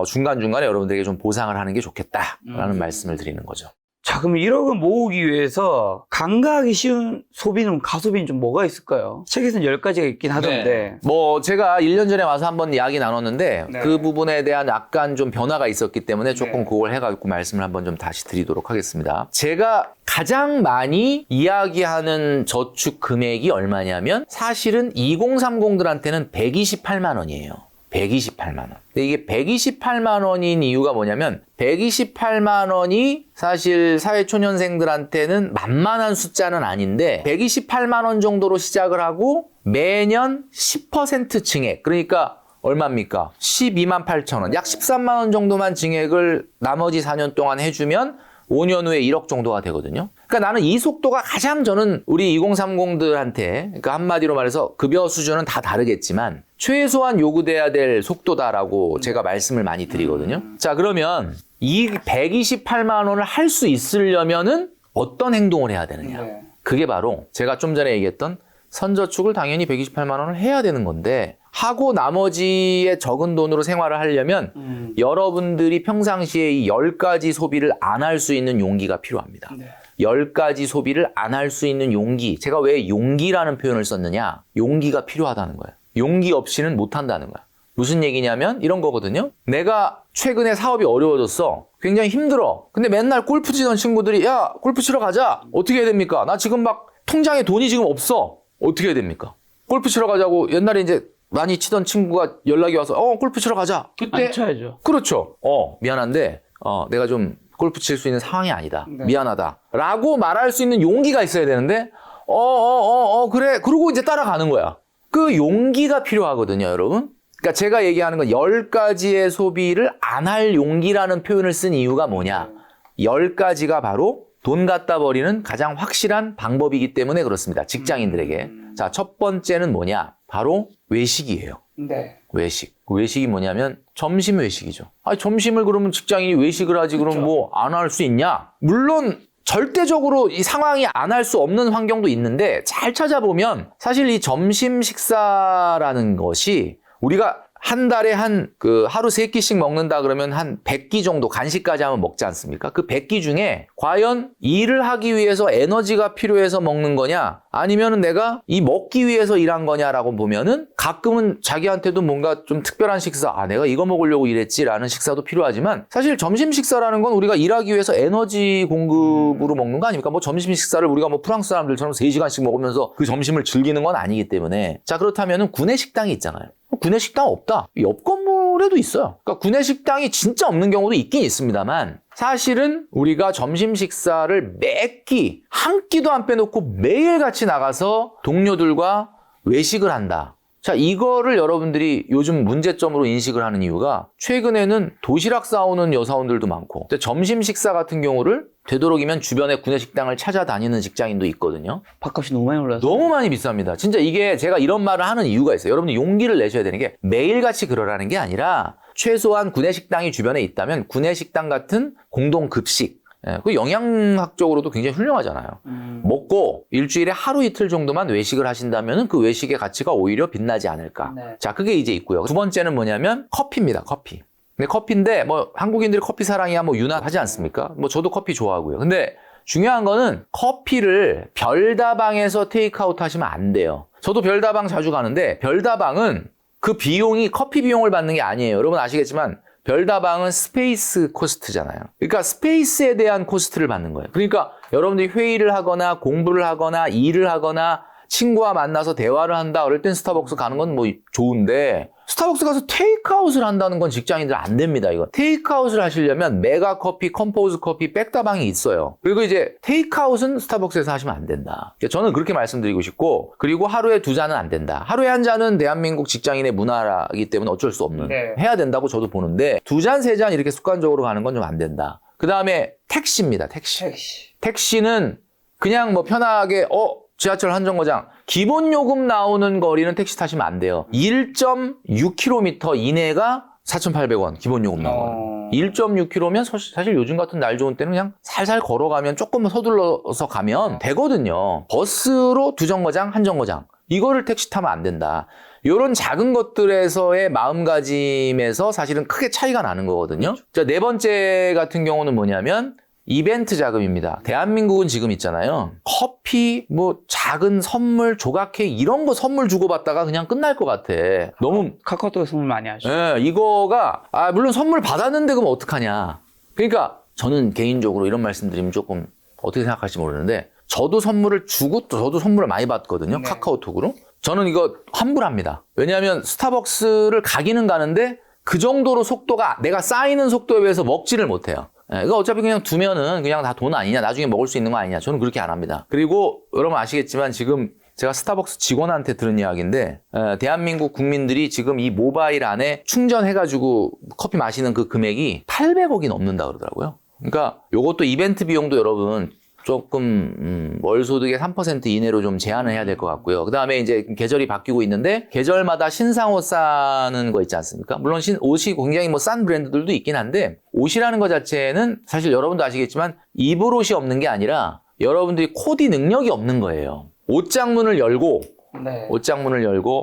A: 중간중간에 여러분들에게 좀 보상을 하는 게 좋겠다라는 말씀을 드리는 거죠.
B: 자, 그럼 1억을 모으기 위해서 간과하기 쉬운 소비는 가소비는 좀 뭐가 있을까요? 책에서는 10가지가 있긴 하던데.
A: 뭐 제가 1년 전에 와서 한번 이야기 나눴는데
B: 네.
A: 그 부분에 대한 약간 좀 변화가 있었기 때문에 조금
B: 네.
A: 그걸 해가지고 말씀을 한번 좀 다시 드리도록 하겠습니다. 제가 가장 많이 이야기하는 저축 금액이 얼마냐면 사실은 2030들한테는 128만 원이에요. 128만 원. 근데 이게 128만 원인 이유가 뭐냐면 128만 원이 사실 사회초년생들한테는 만만한 숫자는 아닌데 128만 원 정도로 시작을 하고 매년 10% 증액. 그러니까 얼마입니까? 12만 8천 원. 약 13만 원 정도만 증액을 나머지 4년 동안 해주면 5년 후에 1억 정도가 되거든요. 그러니까 나는 이 속도가 가장 저는 우리 2030들한테 그러니까 한마디로 말해서 급여 수준은 다 다르겠지만 최소한 요구돼야 될 속도다라고 제가 말씀을 많이 드리거든요. 자, 그러면 이 128만 원을 할 수 있으려면은 어떤 행동을 해야 되느냐.
B: 네.
A: 그게 바로 제가 좀 전에 얘기했던 선저축을 당연히 128만 원을 해야 되는 건데 하고 나머지의 적은 돈으로 생활을 하려면 여러분들이 평상시에 이 10가지 소비를 안 할 수 있는 용기가 필요합니다.
B: 네.
A: 10가지 소비를 안 할 수 있는 용기. 제가 왜 용기라는 표현을 썼느냐? 용기가 필요하다는 거예요. 용기 없이는 못 한다는 거야. 무슨 얘기냐면 이런 거거든요. 내가 최근에 사업이 어려워졌어. 굉장히 힘들어. 근데 맨날 골프 치던 친구들이 야, 골프 치러 가자. 어떻게 해야 됩니까? 나 지금 막 통장에 돈이 지금 없어. 어떻게 해야 됩니까? 골프 치러 가자고 옛날에 이제 많이 치던 친구가 연락이 와서 골프 치러 가자. 그때
B: 안 쳐야죠.
A: 그렇죠. 미안한데 내가 좀 골프 칠 수 있는 상황이 아니다.
B: 네.
A: 미안하다. 라고 말할 수 있는 용기가 있어야 되는데 그래. 그러고 이제 따라가는 거야. 그 용기가 필요하거든요, 여러분. 그러니까 제가 얘기하는 건 10가지의 소비를 안 할 용기라는 표현을 쓴 이유가 뭐냐. 10가지가 바로 돈 갖다 버리는 가장 확실한 방법이기 때문에 그렇습니다. 직장인들에게. 자, 첫 번째는 뭐냐? 바로 외식이에요.
B: 네.
A: 외식. 그 외식이 뭐냐면 점심 외식이죠. 점심을 그러면 직장인이 외식을 하지 그럼 뭐 안 할 수 있냐? 물론 절대적으로 이 상황이 안 할 수 없는 환경도 있는데 잘 찾아보면 사실 이 점심 식사라는 것이 우리가 한 달에 하루 3끼씩 먹는다 그러면 한 100끼 정도 간식까지 하면 먹지 않습니까? 그 100끼 중에 과연 일을 하기 위해서 에너지가 필요해서 먹는 거냐? 아니면은 내가 이 먹기 위해서 일한 거냐라고 보면은 가끔은 자기한테도 뭔가 좀 특별한 식사, 내가 이거 먹으려고 일했지라는 식사도 필요하지만 사실 점심 식사라는 건 우리가 일하기 위해서 에너지 공급으로 먹는 거 아닙니까? 뭐 점심 식사를 우리가 뭐 프랑스 사람들처럼 3시간씩 먹으면서 그 점심을 즐기는 건 아니기 때문에 자, 그렇다면은 구내식당이 있잖아요. 구내식당 없다. 옆 건물에도 있어요. 그러니까 구내식당이 진짜 없는 경우도 있긴 있습니다만 사실은 우리가 점심 식사를 매 끼, 한 끼도 안 빼놓고 매일 같이 나가서 동료들과 외식을 한다. 자, 이거를 여러분들이 요즘 문제점으로 인식을 하는 이유가 최근에는 도시락 싸오는 여사원들도 많고 점심 식사 같은 경우를 되도록이면 주변에 구내식당을 찾아다니는 직장인도 있거든요.
B: 밥값이 너무 많이 올라서
A: 너무 많이 비쌉니다. 진짜 이게 제가 이런 말을 하는 이유가 있어요. 여러분들 용기를 내셔야 되는 게 매일같이 그러라는 게 아니라 최소한 구내식당이 주변에 있다면 구내식당 같은 공동급식 그 영양학적으로도 굉장히 훌륭하잖아요. 먹고 일주일에 하루 이틀 정도만 외식을 하신다면 그 외식의 가치가 오히려 빛나지 않을까.
B: 네.
A: 자, 그게 이제 있고요. 두 번째는 뭐냐면 커피입니다. 커피. 근데 커피인데 뭐 한국인들이 커피 사랑이야 뭐 유난하지 않습니까? 뭐 저도 커피 좋아하고요. 근데 중요한 거는 커피를 별다방에서 테이크아웃 하시면 안 돼요. 저도 별다방 자주 가는데 별다방은 그 비용이 커피 비용을 받는 게 아니에요. 여러분 아시겠지만 별다방은 스페이스 코스트잖아요. 그러니까 스페이스에 대한 코스트를 받는 거예요. 그러니까 여러분들이 회의를 하거나 공부를 하거나 일을 하거나 친구와 만나서 대화를 한다. 그럴 땐 스타벅스 가는 건 뭐 좋은데 스타벅스 가서 테이크아웃을 한다는 건 직장인들 안 됩니다. 이거 테이크아웃을 하시려면 메가커피, 컴포즈 커피, 백다방이 있어요. 그리고 이제 테이크아웃은 스타벅스에서 하시면 안 된다. 저는 그렇게 말씀드리고 싶고 그리고 하루에 2잔은 안 된다. 하루에 한 잔은 대한민국 직장인의 문화이기 때문에 어쩔 수 없는 해야 된다고 저도 보는데 2잔, 3잔 이렇게 습관적으로 가는 건 좀 안 된다. 그 다음에 택시입니다. 택시는 그냥 뭐 편하게 지하철 한 정거장 기본 요금 나오는 거리는 택시 타시면 안 돼요. 1.6km 이내가 4,800원 기본 요금 나와요. 1.6km면 사실 요즘 같은 날 좋은 때는 그냥 살살 걸어가면 조금만 서둘러서 가면 되거든요. 버스로 2정거장, 1정거장 이거를 택시 타면 안 된다. 이런 작은 것들에서의 마음가짐에서 사실은 크게 차이가 나는 거거든요. 자, 네 번째 같은 경우는 뭐냐면 이벤트 자금입니다. 대한민국은 지금 있잖아요. 커피, 뭐 작은 선물, 조각 케이크 이런 거 선물 주고받다가 그냥 끝날 것 같아. 너무
B: 카카오톡 선물 많이 하시죠.
A: 이거가 물론 선물 받았는데 그럼 어떡하냐. 그러니까 저는 개인적으로 이런 말씀드리면 조금 어떻게 생각할지 모르는데 저도 선물을 주고 또 저도 선물을 많이 받거든요.
B: 네.
A: 카카오톡으로. 저는 이거 환불합니다. 왜냐하면 스타벅스를 가기는 가는데 그 정도로 속도가 내가 쌓이는 속도에 비해서 먹지를 못해요. 이거 어차피 그냥 두면은 그냥 다 돈 아니냐, 나중에 먹을 수 있는 거 아니냐. 저는 그렇게 안 합니다. 그리고 여러분 아시겠지만 지금 제가 스타벅스 직원한테 들은 이야기인데 대한민국 국민들이 지금 이 모바일 안에 충전해가지고 커피 마시는 그 금액이 800억이 넘는다 그러더라고요. 그러니까 요것도 이벤트 비용도 여러분 조금 월 소득의 3% 이내로 좀 제한을 해야 될 것 같고요. 그 다음에 이제 계절이 바뀌고 있는데 계절마다 신상 옷 사는 거 있지 않습니까? 물론 옷이 굉장히 뭐 싼 브랜드들도 있긴 한데 옷이라는 것 자체는 사실 여러분도 아시겠지만 입을 옷이 없는 게 아니라 여러분들이 코디 능력이 없는 거예요. 옷장문을 열고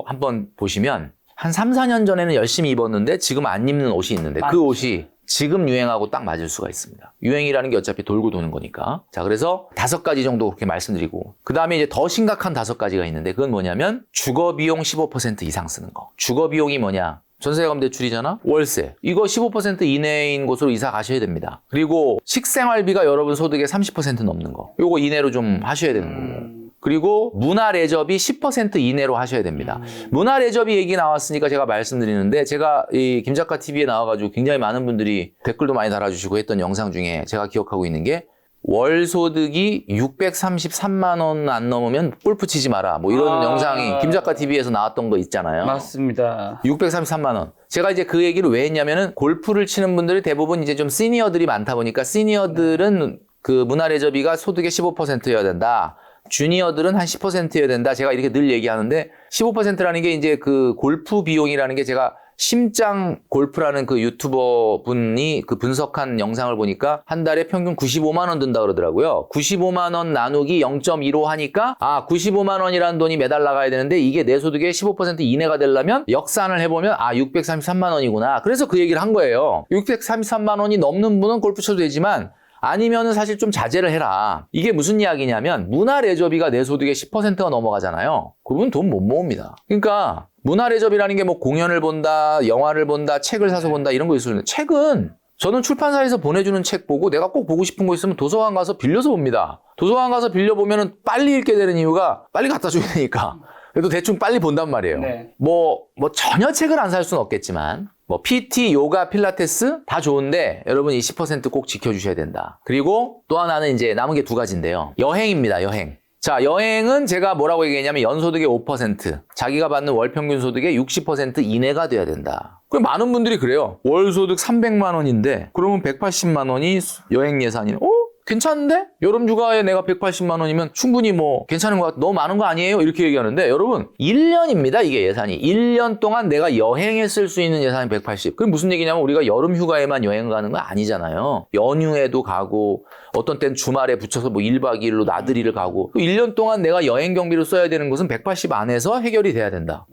A: 한번 보시면 한 3, 4년 전에는 열심히 입었는데 지금 안 입는 옷이 있는데 그 옷이 지금 유행하고 딱 맞을 수가 있습니다. 유행이라는 게 어차피 돌고 도는 거니까. 자, 그래서 5가지 정도 그렇게 말씀드리고 그 다음에 이제 더 심각한 5가지가 있는데 그건 뭐냐면 주거비용 15% 이상 쓰는 거. 주거비용이 뭐냐? 전세금 대출이잖아? 월세. 이거 15% 이내인 곳으로 이사 가셔야 됩니다. 그리고 식생활비가 여러분 소득의 30% 넘는 거. 요거 이내로 좀 하셔야 되는 거고. 그리고 문화 레저비 10% 이내로 하셔야 됩니다. 문화 레저비 얘기 나왔으니까 제가 말씀드리는데 제가 이 김작가 TV에 나와가지고 굉장히 많은 분들이 댓글도 많이 달아주시고 했던 영상 중에 제가 기억하고 있는 게 월 소득이 633만 원 안 넘으면 골프 치지 마라. 뭐 이런 영상이 김작가 TV에서 나왔던 거 있잖아요.
B: 맞습니다.
A: 633만 원. 제가 이제 그 얘기를 왜 했냐면은 골프를 치는 분들이 대부분 이제 좀 시니어들이 많다 보니까 시니어들은 그 문화 레저비가 소득의 15%여야 된다. 주니어들은 한 10%여야 된다. 제가 이렇게 늘 얘기하는데 15%라는 게 이제 그 골프 비용이라는 게 제가 심장 골프라는 그 유튜버 분이 그 분석한 영상을 보니까 한 달에 평균 95만 원 든다 그러더라고요. 95만 원 나누기 0.15 하니까 95만 원이라는 돈이 매달 나가야 되는데 이게 내 소득의 15% 이내가 되려면 역산을 해보면 633만 원이구나. 그래서 그 얘기를 한 거예요. 633만 원이 넘는 분은 골프 쳐도 되지만 아니면은 사실 좀 자제를 해라. 이게 무슨 이야기냐면 문화 레저비가 내 소득의 10%가 넘어가잖아요. 그분 돈 못 모읍니다. 그러니까 문화 레저비라는 게 뭐 공연을 본다, 영화를 본다, 책을 사서 본다 이런 거 있어요. 책은 저는 출판사에서 보내주는 책 보고 내가 꼭 보고 싶은 거 있으면 도서관 가서 빌려서 봅니다. 도서관 가서 빌려보면은 빨리 읽게 되는 이유가 빨리 갖다 줘야 되니까. 그래도 대충 빨리 본단 말이에요.
B: 네.
A: 뭐 전혀 책을 안 살 수는 없겠지만 뭐 PT, 요가, 필라테스 다 좋은데 여러분 이 10% 꼭 지켜주셔야 된다. 그리고 또 하나는 이제 남은 게 2가지인데요. 여행입니다. 여행. 자, 여행은 제가 뭐라고 얘기했냐면 연소득의 5%, 자기가 받는 월 평균 소득의 60% 이내가 돼야 된다. 그 많은 분들이 그래요. 월 소득 300만 원인데 그러면 180만 원이 여행 예산이네. 괜찮은데? 여름 휴가에 내가 180만 원이면 충분히 뭐 괜찮은 것 같아. 너무 많은 거 아니에요? 이렇게 얘기하는데 여러분 1년입니다. 이게 예산이. 1년 동안 내가 여행에 쓸 수 있는 예산이 180. 그게 무슨 얘기냐면 우리가 여름 휴가에만 여행 가는 거 아니잖아요. 연휴에도 가고 어떤 땐 주말에 붙여서 뭐 1박 2일로 나들이를 가고 1년 동안 내가 여행 경비로 써야 되는 것은 180 안에서 해결이 돼야 된다.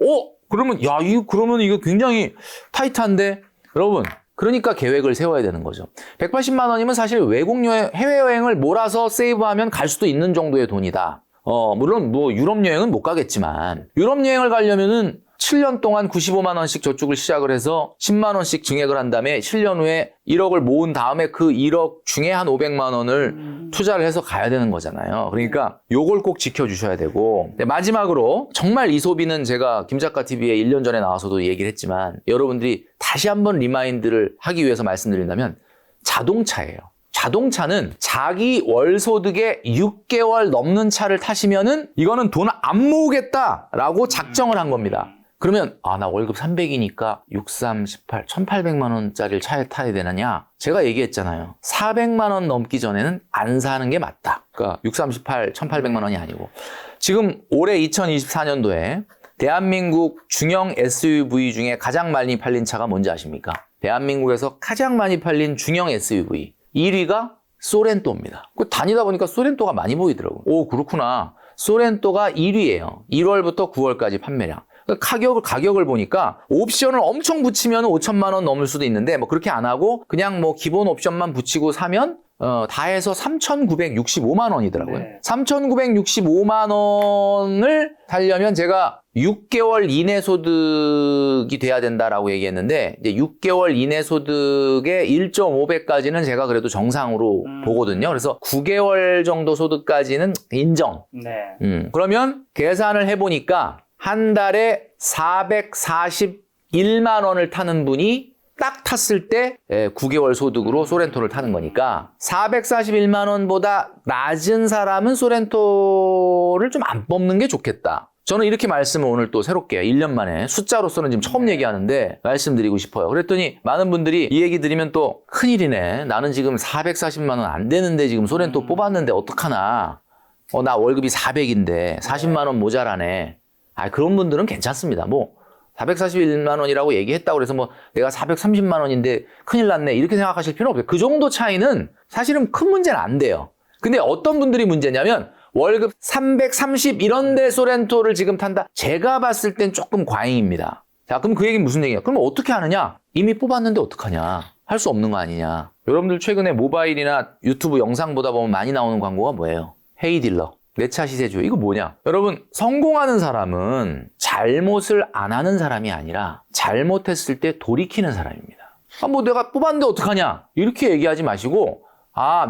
A: 그러면 그러면 이거 굉장히 타이트한데 여러분 그러니까 계획을 세워야 되는 거죠. 180만 원이면 사실 외국 여행, 해외여행을 몰아서 세이브하면 갈 수도 있는 정도의 돈이다. 물론 뭐 유럽 여행은 못 가겠지만 유럽 여행을 가려면은 7년 동안 95만 원씩 저축을 시작을 해서 10만 원씩 증액을 한 다음에 7년 후에 1억을 모은 다음에 그 1억 중에 한 500만 원을 투자를 해서 가야 되는 거잖아요. 그러니까 요걸 꼭 지켜주셔야 되고 마지막으로 정말 이 소비는 제가 김작가 TV에 1년 전에 나와서도 얘기를 했지만 여러분들이 다시 한번 리마인드를 하기 위해서 말씀드린다면 자동차예요. 자동차는 자기 월 소득의 6개월 넘는 차를 타시면은 이거는 돈 안 모으겠다라고 작정을 한 겁니다. 그러면 나 월급 300이니까 6, 3, 18, 1800만 원짜리를 차에 타야 되느냐? 제가 얘기했잖아요. 400만 원 넘기 전에는 안 사는 게 맞다. 그러니까 6, 3, 18, 1800만 원이 아니고 지금 올해 2024년도에 대한민국 중형 SUV 중에 가장 많이 팔린 차가 뭔지 아십니까? 대한민국에서 가장 많이 팔린 중형 SUV 1위가 소렌토입니다. 다니다 보니까 소렌토가 많이 보이더라고요. 그렇구나. 소렌토가 1위예요. 1월부터 9월까지 판매량. 가격을 보니까 옵션을 엄청 붙이면 5천만 원 넘을 수도 있는데 뭐 그렇게 안 하고 그냥 뭐 기본 옵션만 붙이고 사면 다 해서 3,965만 원이더라고요.
B: 네.
A: 3,965만 원을 살려면 제가 6개월 이내 소득이 돼야 된다라고 얘기했는데 이제 6개월 이내 소득의 1.5배까지는 제가 그래도 정상으로 보거든요. 그래서 9개월 정도 소득까지는 인정.
B: 네.
A: 그러면 계산을 해보니까 한 달에 441만 원을 타는 분이 딱 탔을 때 9개월 소득으로 소렌토를 타는 거니까 441만 원보다 낮은 사람은 소렌토를 좀 안 뽑는 게 좋겠다. 저는 이렇게 말씀을 오늘 또 새롭게 1년 만에 숫자로서는 지금 처음 얘기하는데 말씀드리고 싶어요. 그랬더니 많은 분들이 이 얘기 들으면 또 큰일이네. 나는 지금 440만 원 안 되는데 지금 소렌토 뽑았는데 어떡하나. 나 월급이 400인데 40만 원 모자라네. 그런 분들은 괜찮습니다. 뭐 441만 원이라고 얘기했다고 그래서 뭐 내가 430만 원인데 큰일 났네 이렇게 생각하실 필요 없어요. 그 정도 차이는 사실은 큰 문제는 안 돼요. 근데 어떤 분들이 문제냐면 월급 330 이런데 소렌토를 지금 탄다. 제가 봤을 땐 조금 과잉입니다. 자, 그럼 그 얘기는 무슨 얘기야? 그럼 어떻게 하느냐? 이미 뽑았는데 어떡하냐? 할 수 없는 거 아니냐? 여러분들 최근에 모바일이나 유튜브 영상 보다 보면 많이 나오는 광고가 뭐예요? 헤이딜러. 내 차 시세죠. 이거 뭐냐? 여러분, 성공하는 사람은 잘못을 안 하는 사람이 아니라 잘못했을 때 돌이키는 사람입니다. 뭐 내가 뽑았는데 어떡하냐? 이렇게 얘기하지 마시고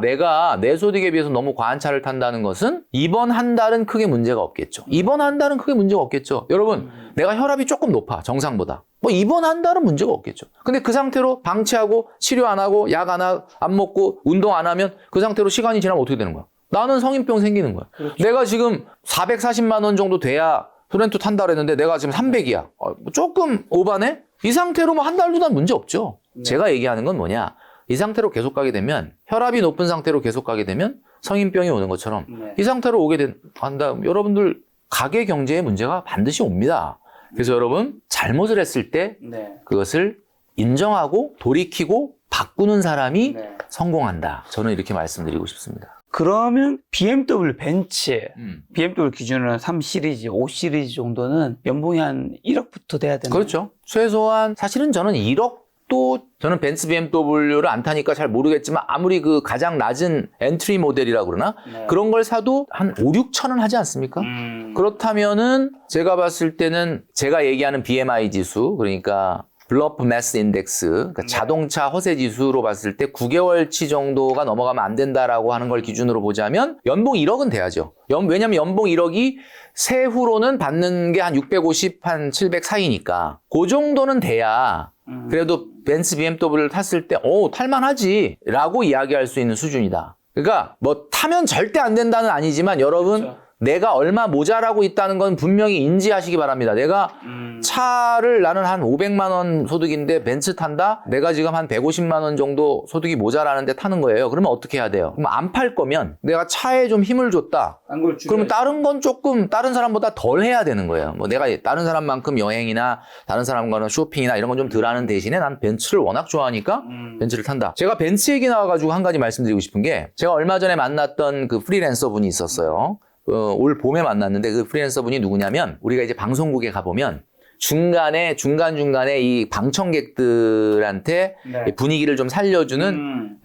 A: 내가 내 소득에 비해서 너무 과한 차를 탄다는 것은 이번 한 달은 크게 문제가 없겠죠. 이번 한 달은 크게 문제가 없겠죠. 여러분, 내가 혈압이 조금 높아, 정상보다. 뭐 이번 한 달은 문제가 없겠죠. 근데 그 상태로 방치하고 치료 안 하고 약 안 먹고 운동 안 하면 그 상태로 시간이 지나면 어떻게 되는 거야? 나는 성인병 생기는 거야. 그렇죠. 내가 지금 440만 원 정도 돼야 소렌토 탄다 그랬는데 내가 지금 300이야. 조금 오바네? 이 상태로 뭐 한 달, 두 달 문제 없죠. 네. 제가 얘기하는 건 뭐냐. 이 상태로 계속 가게 되면 혈압이 높은 상태로 계속 가게 되면 성인병이 오는 것처럼 이 상태로 오게 한다. 여러분들 가계 경제에 문제가 반드시 옵니다. 그래서 여러분 잘못을 했을 때 그것을 인정하고 돌이키고 바꾸는 사람이 성공한다. 저는 이렇게 말씀드리고 싶습니다.
B: 그러면 BMW 벤츠, BMW 기준으로는 3 시리즈, 5 시리즈 정도는 연봉이 한 1억부터 돼야 되나요?
A: 그렇죠. 최소한 사실은 저는 1억도 저는 벤츠 BMW를 안 타니까 잘 모르겠지만 아무리 그 가장 낮은 엔트리 모델이라고 그러나 그런 걸 사도 한 5, 6천은 하지 않습니까? 그렇다면은 제가 봤을 때는 제가 얘기하는 BMI 지수 그러니까 블러프 매스 인덱스, 그러니까 자동차 허세 지수로 봤을 때 9개월치 정도가 넘어가면 안 된다라고 하는 걸 기준으로 보자면 연봉 1억은 돼야죠. 왜냐면 연봉 1억이 세후로는 받는 게 한 650, 한 700 사이니까 그 정도는 돼야 그래도 벤츠 BMW를 탔을 때 탈만하지 라고 이야기할 수 있는 수준이다. 그러니까 뭐 타면 절대 안 된다는 아니지만 여러분 그렇죠. 내가 얼마 모자라고 있다는 건 분명히 인지하시기 바랍니다. 내가 차를 나는 한 500만 원 소득인데 벤츠 탄다? 내가 지금 한 150만 원 정도 소득이 모자라는데 타는 거예요. 그러면 어떻게 해야 돼요? 그럼 안 팔 거면 내가 차에 좀 힘을 줬다. 그러면 다른 건 조금 다른 사람보다 덜 해야 되는 거예요. 뭐 내가 다른 사람만큼 여행이나 다른 사람과는 쇼핑이나 이런 건 좀 덜 하는 대신에 난 벤츠를 워낙 좋아하니까 벤츠를 탄다. 제가 벤츠 얘기 나와가지고 한 가지 말씀드리고 싶은 게 제가 얼마 전에 만났던 그 프리랜서 분이 있었어요. 올 봄에 만났는데 그 프리랜서 분이 누구냐면 우리가 이제 방송국에 가보면 중간중간에 이 방청객들한테
B: 네.
A: 분위기를 좀 살려주는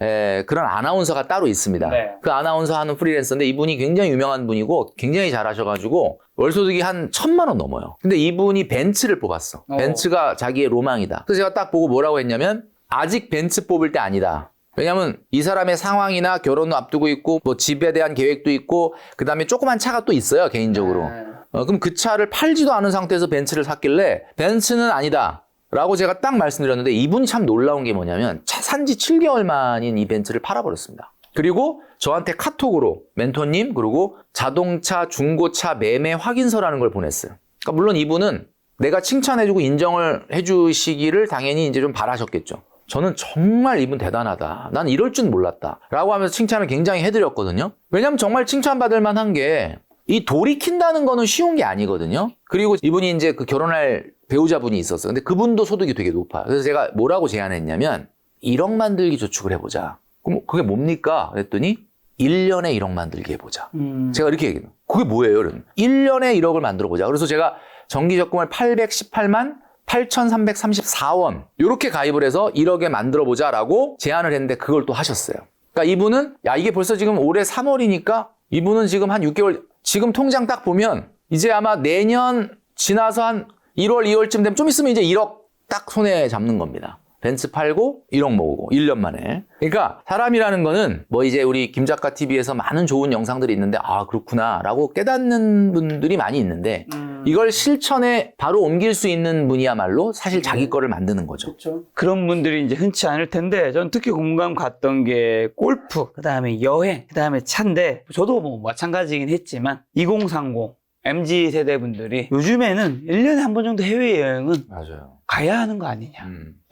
A: 그런 아나운서가 따로 있습니다.
B: 네.
A: 그 아나운서 하는 프리랜서인데 이분이 굉장히 유명한 분이고 굉장히 잘하셔가지고 월소득이 한 1,000만 원 넘어요. 근데 이분이 벤츠를 뽑았어. 벤츠가 자기의 로망이다. 그래서 제가 딱 보고 뭐라고 했냐면 아직 벤츠 뽑을 때 아니다. 왜냐면 이 사람의 상황이나 결혼도 앞두고 있고 뭐 집에 대한 계획도 있고 그다음에 조그만 차가 또 있어요 개인적으로. 그럼 그 차를 팔지도 않은 상태에서 벤츠를 샀길래 벤츠는 아니다 라고 제가 딱 말씀드렸는데 이분이 참 놀라운 게 뭐냐면 차 산지 7개월 만인 이 벤츠를 팔아버렸습니다. 그리고 저한테 카톡으로 멘토님 그리고 자동차 중고차 매매 확인서라는 걸 보냈어요. 그러니까 물론 이분은 내가 칭찬해주고 인정을 해주시기를 당연히 이제 좀 바라셨겠죠. 저는 정말 이분 대단하다. 난 이럴 줄 몰랐다. 라고 하면서 칭찬을 굉장히 해드렸거든요. 왜냐면 정말 칭찬받을 만한 게 이 돌이킨다는 거는 쉬운 게 아니거든요. 그리고 이분이 이제 그 결혼할 배우자분이 있었어요. 근데 그분도 소득이 되게 높아요. 그래서 제가 뭐라고 제안했냐면 1억 만들기 저축을 해보자. 그럼 그게 뭡니까? 그랬더니 1년에 1억 만들기 해보자. 제가 이렇게 얘기해요. 그게 뭐예요? 그러면 1년에 1억을 만들어보자. 그래서 제가 정기적금을 818만 8,334원 이렇게 가입을 해서 1억에 만들어보자라고 제안을 했는데 그걸 또 하셨어요. 그러니까 이분은 야 이게 벌써 지금 올해 3월이니까 이분은 지금 한 6개월 지금 통장 딱 보면 이제 아마 내년 지나서 한 1월 2월쯤 되면 좀 있으면 이제 1억 딱 손에 잡는 겁니다. 벤츠 팔고 1억 모으고 1년 만에. 그러니까 사람이라는 거는 뭐 이제 우리 김작가 TV에서 많은 좋은 영상들이 있는데 아 그렇구나 라고 깨닫는 분들이 많이 있는데 이걸 실천에 바로 옮길 수 있는 분이야말로 사실 자기 거를 만드는 거죠.
B: 그렇죠. 그런 분들이 이제 흔치 않을 텐데 전 특히 공감 갔던 게 골프, 그다음에 여행, 그다음에 차인데 저도 뭐 마찬가지긴 했지만 2030 MZ 세대 분들이 요즘에는 1년에 한 번 정도 해외여행은
A: 맞아요.
B: 가야 하는 거 아니냐.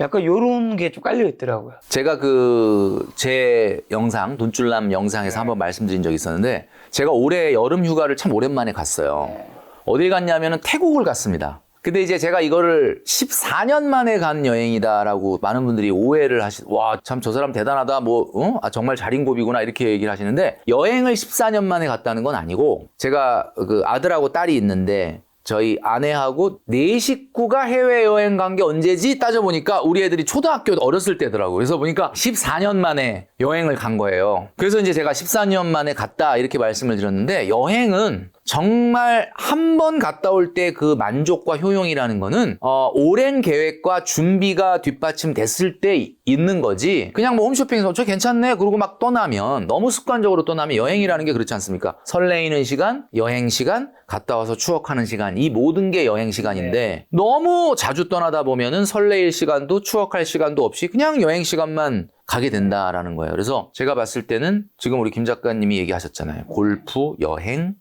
B: 약간 요런 게 좀 깔려 있더라고요.
A: 제가 제 영상, 돈줄남 영상에서 한번 말씀드린 적이 있었는데 제가 올해 여름 휴가를 참 오랜만에 갔어요. 어딜 갔냐면은 태국을 갔습니다. 근데 이제 제가 이거를 14년 만에 간 여행이다라고 많은 분들이 오해를 와, 참 저 사람 대단하다. 정말 자린고비구나. 이렇게 얘기를 하시는데 여행을 14년 만에 갔다는 건 아니고 제가 그 아들하고 딸이 있는데 저희 아내하고 4식구가 해외여행 간 게 언제지? 따져보니까 우리 애들이 초등학교 어렸을 때더라고요. 그래서 보니까 14년 만에 여행을 간 거예요. 그래서 이제 제가 14년 만에 갔다 이렇게 말씀을 드렸는데 여행은 정말 한 번 갔다 올 때 그 만족과 효용이라는 거는 오랜 계획과 준비가 뒷받침됐을 때 있는 거지. 그냥 뭐 홈쇼핑에서 저 괜찮네 그러고 막 떠나면 너무 습관적으로 떠나면 여행이라는 게 그렇지 않습니까? 설레이는 시간, 여행 시간, 갔다 와서 추억하는 시간 이 모든 게 여행 시간인데 너무 자주 떠나다 보면은 설레일 시간도 추억할 시간도 없이 그냥 여행 시간만 가게 된다라는 거예요. 그래서 제가 봤을 때는 지금 우리 김 작가님이 얘기하셨잖아요. 골프, 여행,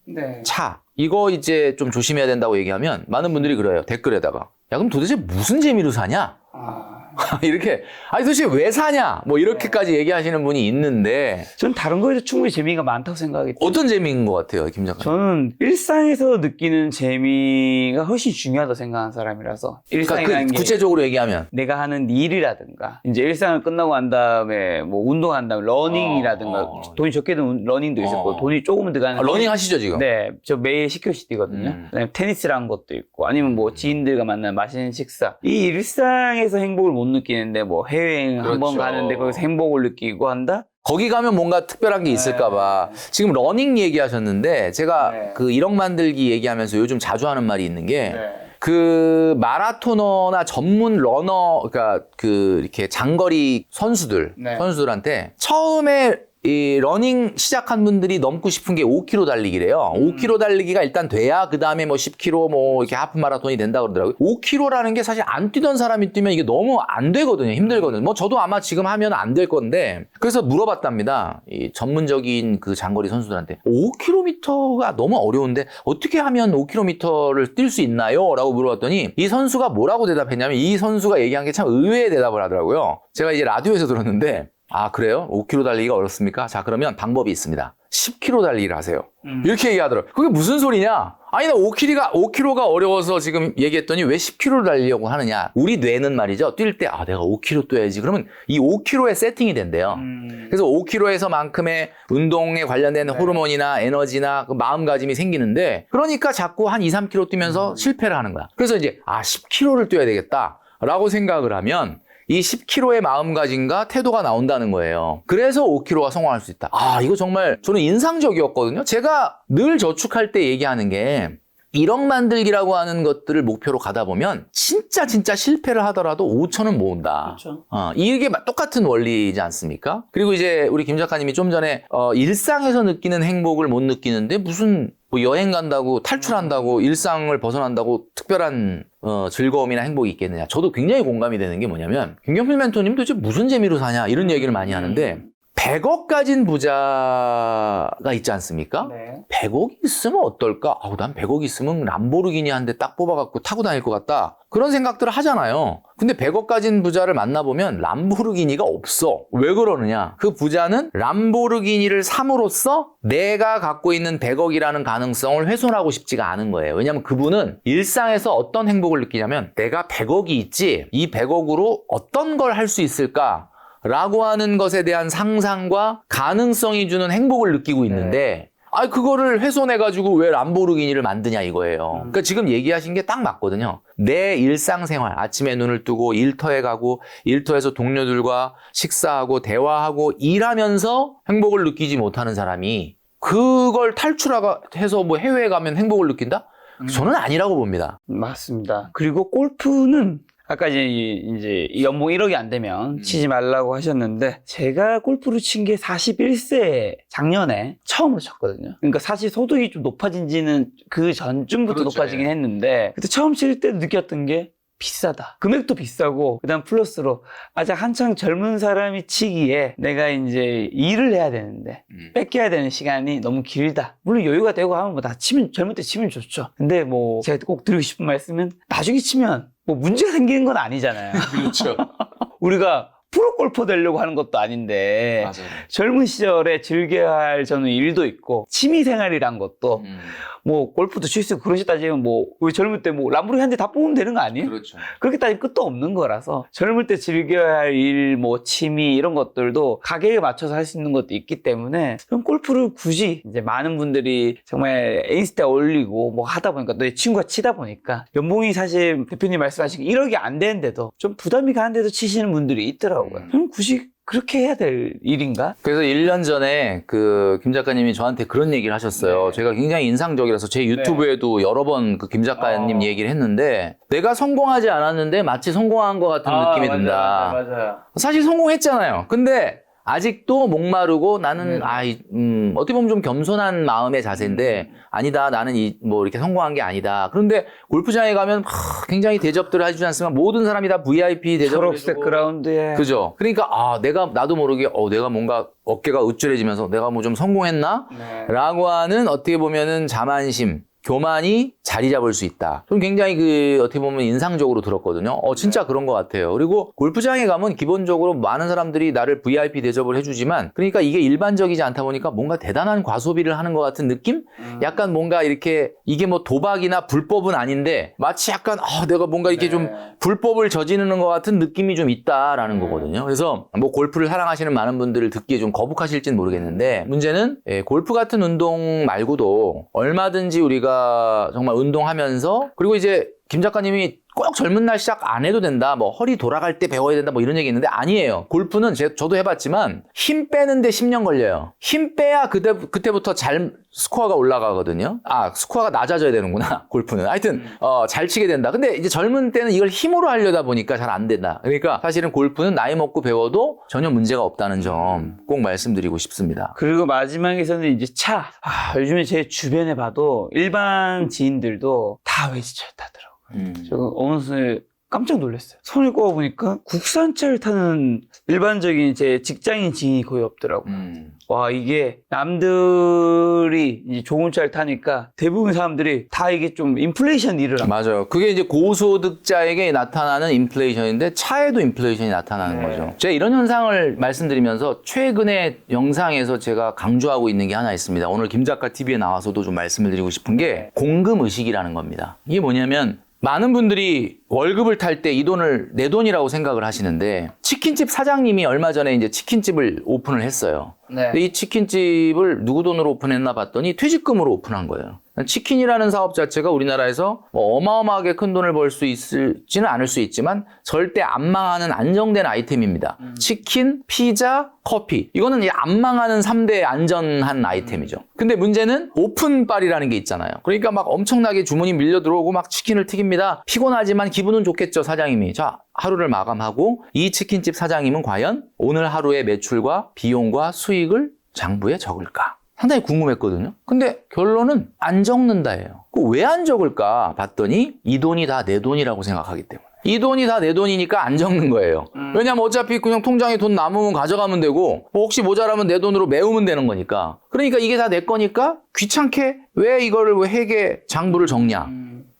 A: 차. 이거 이제 좀 조심해야 된다고 얘기하면 많은 분들이 그래요. 댓글에다가. 야, 그럼 도대체 무슨 재미로 사냐? 이렇게 아니 도대체 왜 사냐? 뭐 이렇게까지 얘기하시는 분이 있는데
B: 전 다른 거에서 충분히 재미가 많다고 생각하기 때문에
A: 어떤 재미인 것 같아요, 김 작가님?
B: 저는 일상에서 느끼는 재미가 훨씬 중요하다고 생각하는 사람이라서 일상이라는
A: 그러니까
B: 게
A: 구체적으로 얘기하면
B: 내가 하는 일이라든가 이제 일상을 끝나고 난 다음에 뭐 운동한 다음에 러닝이라든가 돈이 적게 드는 러닝도 있었고 돈이 조금 들어가는
A: 러닝 하시죠 지금?
B: 네, 저 매일 10km씩 뛰거든요. 그다음에 테니스라는 것도 있고 아니면 뭐 지인들과 만나는 맛있는 식사. 이 일상에서 행복을 못 느끼는데 뭐 해외여행 한 번
A: 그렇죠.
B: 가는데 거기서 행복을 느끼고 한다?
A: 거기 가면 뭔가 특별한 게 있을까봐. 지금 러닝 얘기하셨는데 제가 그 1억 만들기 얘기하면서 요즘 자주 하는 말이 있는 게 그 마라토너나 전문 러너, 그러니까 그 이렇게 장거리 선수들한테 처음에 이 러닝 시작한 분들이 넘고 싶은 게 5km 달리기래요. 5km 달리기가 일단 돼야 그 다음에 뭐 10km 뭐 이렇게 하프 마라톤이 된다 그러더라고요. 5km라는 게 사실 안 뛰던 사람이 뛰면 이게 너무 안 되거든요. 힘들거든요. 뭐 저도 아마 지금 하면 안 될 건데 그래서 물어봤답니다. 이 전문적인 그 장거리 선수들한테 5km가 너무 어려운데 어떻게 하면 5km를 뛸 수 있나요? 라고 물어봤더니 이 선수가 뭐라고 대답했냐면 이 선수가 얘기한 게 참 의외의 대답을 하더라고요. 제가 이제 라디오에서 들었는데 아 그래요? 5km 달리기가 어렵습니까? 자 그러면 방법이 있습니다. 10km 달리기를 하세요. 이렇게 얘기하더라고요. 그게 무슨 소리냐? 아니 나 5km가 어려워서 지금 얘기했더니 왜 10km를 달리려고 하느냐? 우리 뇌는 말이죠. 뛸 때 아 내가 5km 뛰어야지. 그러면 이 5km에 세팅이 된대요. 그래서 5km에서만큼의 운동에 관련된 호르몬이나 에너지나 그 마음가짐이 생기는데 그러니까 자꾸 한 2, 3km 뛰면서 실패를 하는 거야. 그래서 이제 아 10km를 뛰어야 되겠다라고 생각을 하면 이 10km의 마음가짐과 태도가 나온다는 거예요. 그래서 5km가 성공할 수 있다. 아, 이거 정말 저는 인상적이었거든요. 제가 늘 저축할 때 얘기하는 게 1억 만들기라고 하는 것들을 목표로 가다 보면 진짜 실패를 하더라도 5천은 모은다.
B: 그렇죠.
A: 이게 똑같은 원리이지 않습니까? 그리고 이제 우리 김 작가님이 좀 전에 일상에서 느끼는 행복을 못 느끼는데 무슨 뭐 여행 간다고 탈출한다고 일상을 벗어난다고 특별한 즐거움이나 행복이 있겠느냐. 저도 굉장히 공감이 되는 게 뭐냐면 김경필 멘토님 도대체 무슨 재미로 사냐 이런 얘기를 많이 하는데 100억 가진 부자가 있지 않습니까?
B: 네.
A: 100억이 있으면 어떨까? 난 100억 있으면 람보르기니 한 대 딱 뽑아갖고 타고 다닐 것 같다. 그런 생각들을 하잖아요. 근데 100억 가진 부자를 만나보면 람보르기니가 없어. 왜 그러느냐? 그 부자는 람보르기니를 삼으로써 내가 갖고 있는 100억이라는 가능성을 훼손하고 싶지가 않은 거예요. 왜냐하면 그분은 일상에서 어떤 행복을 느끼냐면 내가 100억이 있지 이 100억으로 어떤 걸 할 수 있을까? 라고 하는 것에 대한 상상과 가능성이 주는 행복을 느끼고 있는데 그거를 훼손해가지고 왜 람보르기니를 만드냐 이거예요. 그러니까 지금 얘기하신 게 딱 맞거든요. 내 일상생활, 아침에 눈을 뜨고 일터에 가고 일터에서 동료들과 식사하고 대화하고 일하면서 행복을 느끼지 못하는 사람이 그걸 탈출해서 뭐 해외에 가면 행복을 느낀다? 저는 아니라고 봅니다.
B: 맞습니다. 그리고 골프는 아까 이제 이 연봉 1억이 안 되면 치지 말라고 하셨는데 제가 골프를 친 게 41세 작년에 처음으로 쳤거든요. 그러니까 사실 소득이 좀 높아진 지는 그 전쯤부터
A: 그렇죠.
B: 높아지긴 했는데 그때 처음 칠 때 느꼈던 게 비싸다. 금액도 비싸고 그다음 플러스로 아직 한창 젊은 사람이 치기에 내가 이제 일을 해야 되는데 뺏겨야 되는 시간이 너무 길다. 물론 여유가 되고 하면 뭐 다 치면 젊을 때 치면 좋죠. 근데 뭐 제가 꼭 드리고 싶은 말씀은 나중에 치면 뭐 문제가 생기는 건 아니잖아요.
A: 그렇죠.
B: 우리가 프로골퍼 되려고 하는 것도 아닌데
A: 맞아요.
B: 젊은 시절에 즐겨야 할 저는 일도 있고 취미생활이란 것도 뭐 골프도 칠 수 있고 그런 식 따지면 뭐 우리 젊을 때 뭐 람보르기니 한 대 다 뽑으면 되는 거 아니에요?
A: 그렇죠.
B: 그렇게 따지면 끝도 없는 거라서 젊을 때 즐겨야 할 일, 뭐 취미 이런 것들도 가격에 맞춰서 할 수 있는 것도 있기 때문에 그럼 골프를 굳이 이제 많은 분들이 정말 인스타에 올리고 뭐 하다 보니까 또 친구가 치다 보니까 연봉이 사실 대표님 말씀하신 1억이 안 되는데도 좀 부담이 가는데도 치시는 분들이 있더라고요. 그럼 굳이 그렇게 해야 될 일인가?
A: 그래서 1년 전에 그 김 작가님이 저한테 그런 얘기를 하셨어요.
B: 네.
A: 제가 굉장히 인상적이라서 제 유튜브에도 여러 번 그 김 작가님 얘기를 했는데 내가 성공하지 않았는데 마치 성공한 것 같은 느낌이 든다.
B: 맞아요.
A: 사실 성공했잖아요. 근데 아직도 목마르고 나는 어떻게 보면 좀 겸손한 마음의 자세인데 아니다 나는 뭐 이렇게 성공한 게 아니다. 그런데 골프장에 가면 굉장히 대접들을 해주지 않습니까? 모든 사람이 다 VIP 대접을
B: 초록색
A: 해주고
B: 그라운드에
A: 그죠? 그러니까 나도 모르게 내가 뭔가 어깨가 으쭐해지면서 내가 뭐 좀 성공했나?
B: 네.
A: 라고 하는 어떻게 보면은 자만심, 교만이 자리 잡을 수 있다. 좀 굉장히 어떻게 보면 인상적으로 들었거든요. 진짜 그런 것 같아요. 그리고 골프장에 가면 기본적으로 많은 사람들이 나를 VIP 대접을 해주지만 그러니까 이게 일반적이지 않다 보니까 뭔가 대단한 과소비를 하는 것 같은 느낌? 약간 뭔가 이렇게 이게 뭐 도박이나 불법은 아닌데 마치 약간 내가 뭔가 이렇게 좀 불법을 저지르는 것 같은 느낌이 좀 있다라는 거거든요. 그래서 뭐 골프를 사랑하시는 많은 분들을 듣기에 좀 거북하실지는 모르겠는데 문제는 골프 같은 운동 말고도 얼마든지 우리가 정말 운동하면서 그리고 이제 김 작가님이 꼭 젊은 날 시작 안 해도 된다. 뭐 허리 돌아갈 때 배워야 된다. 뭐 이런 얘기 있는데 아니에요. 골프는 저도 해봤지만 힘 빼는데 10년 걸려요. 힘 빼야 그때부터 잘 스코어가 올라가거든요. 아, 스코어가 낮아져야 되는구나. 골프는. 하여튼 잘 치게 된다. 근데 이제 젊은 때는 이걸 힘으로 하려다 보니까 잘 안 된다. 그러니까 사실은 골프는 나이 먹고 배워도 전혀 문제가 없다는 점 꼭 말씀드리고 싶습니다.
B: 그리고 마지막에서는 이제 차. 요즘에 제 주변에 봐도 일반 지인들도 다 외제차를 타더라고요. 제가 어느 순간에 깜짝 놀랐어요. 손을 꼽아보니까 국산차를 타는 일반적인 제 직장인 지인이 거의 없더라고요. 와, 이게 남들이 이제 좋은 차를 타니까 대부분 사람들이 다 이게 좀 인플레이션 일을 합니다.
A: 맞아요. 그게 이제 고소득자에게 나타나는 인플레이션인데 차에도 인플레이션이 나타나는 거죠. 제가 이런 현상을 말씀드리면서 최근에 영상에서 제가 강조하고 있는 게 하나 있습니다. 오늘 김 작가 TV에 나와서도 좀 말씀을 드리고 싶은 게 공금의식이라는 겁니다. 이게 뭐냐면 많은 분들이 월급을 탈 때 이 돈을 내 돈이라고 생각을 하시는데 치킨집 사장님이 얼마 전에 이제 치킨집을 오픈을 했어요.
B: 네.
A: 근데 이 치킨집을 누구 돈으로 오픈했나 봤더니 퇴직금으로 오픈한 거예요. 치킨이라는 사업 자체가 우리나라에서 뭐 어마어마하게 큰 돈을 벌 수 있지는 않을 수 있지만 절대 안 망하는 안정된 아이템입니다. 치킨, 피자, 커피. 이거는 이제 안 망하는 3대 안전한 아이템이죠. 근데 문제는 오픈빨이라는 게 있잖아요. 그러니까 막 엄청나게 주문이 밀려 들어오고 막 치킨을 튀깁니다. 피곤하지만 기분은 좋겠죠, 사장님이. 자, 하루를 마감하고 이 치킨집 사장님은 과연 오늘 하루의 매출과 비용과 수익을 장부에 적을까? 상당히 궁금했거든요. 근데 결론은 안 적는다예요. 왜 안 적을까 봤더니 이 돈이 다 내 돈이라고 생각하기 때문에. 이 돈이 다 내 돈이니까 안 적는 거예요. 왜냐면 어차피 그냥 통장에 돈 남으면 가져가면 되고 뭐 혹시 모자라면 내 돈으로 메우면 되는 거니까. 그러니까 이게 다 내 거니까 귀찮게 왜 이거를 왜 회계 장부를 적냐.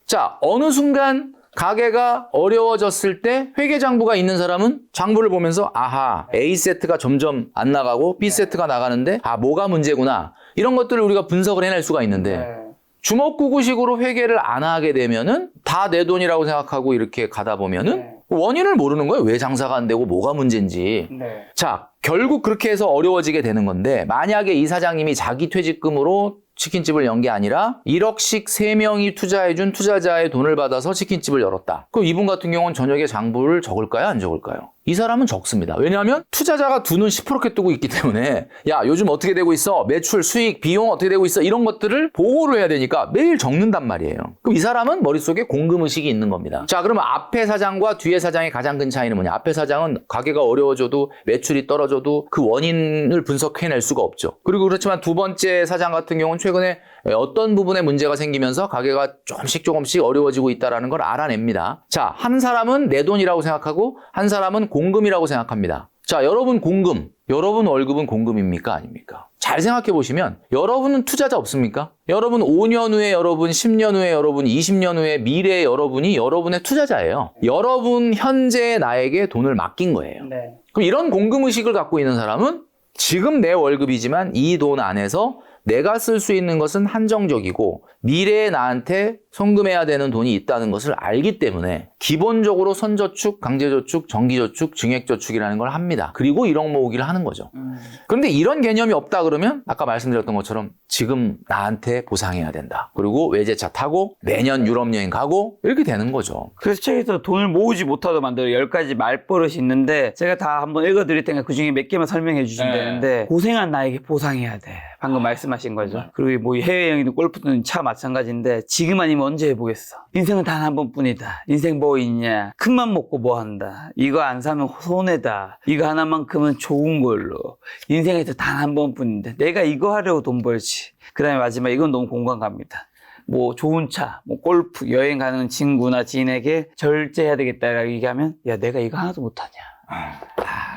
A: 자, 어느 순간 가게가 어려워졌을 때 회계장부가 있는 사람은 장부를 보면서 아하, A세트가 점점 안 나가고 B세트가 나가는데 뭐가 문제구나. 이런 것들을 우리가 분석을 해낼 수가 있는데 주먹구구식으로 회계를 안 하게 되면은 다 내 돈이라고 생각하고 이렇게 가다 보면은 원인을 모르는 거예요. 왜 장사가 안 되고 뭐가 문제인지. 자, 결국 그렇게 해서 어려워지게 되는 건데 만약에 이 사장님이 자기 퇴직금으로 치킨집을 연 게 아니라 1억씩 3명이 투자해준 투자자의 돈을 받아서 치킨집을 열었다. 그럼 이분 같은 경우는 저녁에 장부를 적을까요? 안 적을까요? 이 사람은 적습니다. 왜냐하면 투자자가 두 눈 시퍼렇게 뜨고 있기 때문에 야, 요즘 어떻게 되고 있어? 매출, 수익, 비용 어떻게 되고 있어? 이런 것들을 보고를 해야 되니까 매일 적는단 말이에요. 그럼 이 사람은 머릿속에 공금의식이 있는 겁니다. 자, 그러면 앞에 사장과 뒤에 사장의 가장 큰 차이는 뭐냐? 앞에 사장은 가게가 어려워져도 매출이 떨어져도 그 원인을 분석해낼 수가 없죠. 그리고 그렇지만 두 번째 사장 같은 경우는 최근에 어떤 부분에 문제가 생기면서 가게가 조금씩 어려워지고 있다는 걸 알아냅니다. 자, 한 사람은 내 돈이라고 생각하고 한 사람은 공금이라고 생각합니다. 자, 여러분 공금, 여러분 월급은 공금입니까? 아닙니까? 잘 생각해 보시면 여러분은 투자자 없습니까? 여러분 5년 후에 여러분, 10년 후에 여러분, 20년 후에 미래의 여러분이 여러분의 투자자예요. 여러분 현재의 나에게 돈을 맡긴 거예요. 그럼 이런 공금의식을 갖고 있는 사람은 지금 내 월급이지만 이 돈 안에서 내가 쓸 수 있는 것은 한정적이고 미래에 나한테 송금해야 되는 돈이 있다는 것을 알기 때문에 기본적으로 선저축, 강제저축, 정기저축, 증액저축이라는 걸 합니다. 그리고 1억 모으기를 하는 거죠. 그런데 이런 개념이 없다 그러면 아까 말씀드렸던 것처럼 지금 나한테 보상해야 된다. 그리고 외제차 타고 매년 유럽 여행 가고 이렇게 되는 거죠.
B: 그래서 책에서 돈을 모으지 못하도록 만드는 10가지 말버릇이 있는데 제가 다 한번 읽어드릴 테니까 그중에 몇 개만 설명해 주시면 되는데 고생한 나에게 보상해야 돼. 방금 말씀하신 거죠. 그리고 뭐 해외여행이든 골프든 차 마찬가지인데 지금 아니면 언제 해보겠어. 인생은 단 한 번뿐이다. 인생 뭐 있냐. 큰맘 먹고 뭐 한다. 이거 안 사면 손해다. 이거 하나만큼은 좋은 걸로. 인생에서 단 한 번뿐인데 내가 이거 하려고 돈 벌지. 그 다음에 마지막 이건 너무 공감 갑니다. 뭐 좋은 차, 뭐 골프, 여행 가는 친구나 지인에게 절제해야 되겠다라고 얘기하면 야 내가 이거 하나도 못하냐.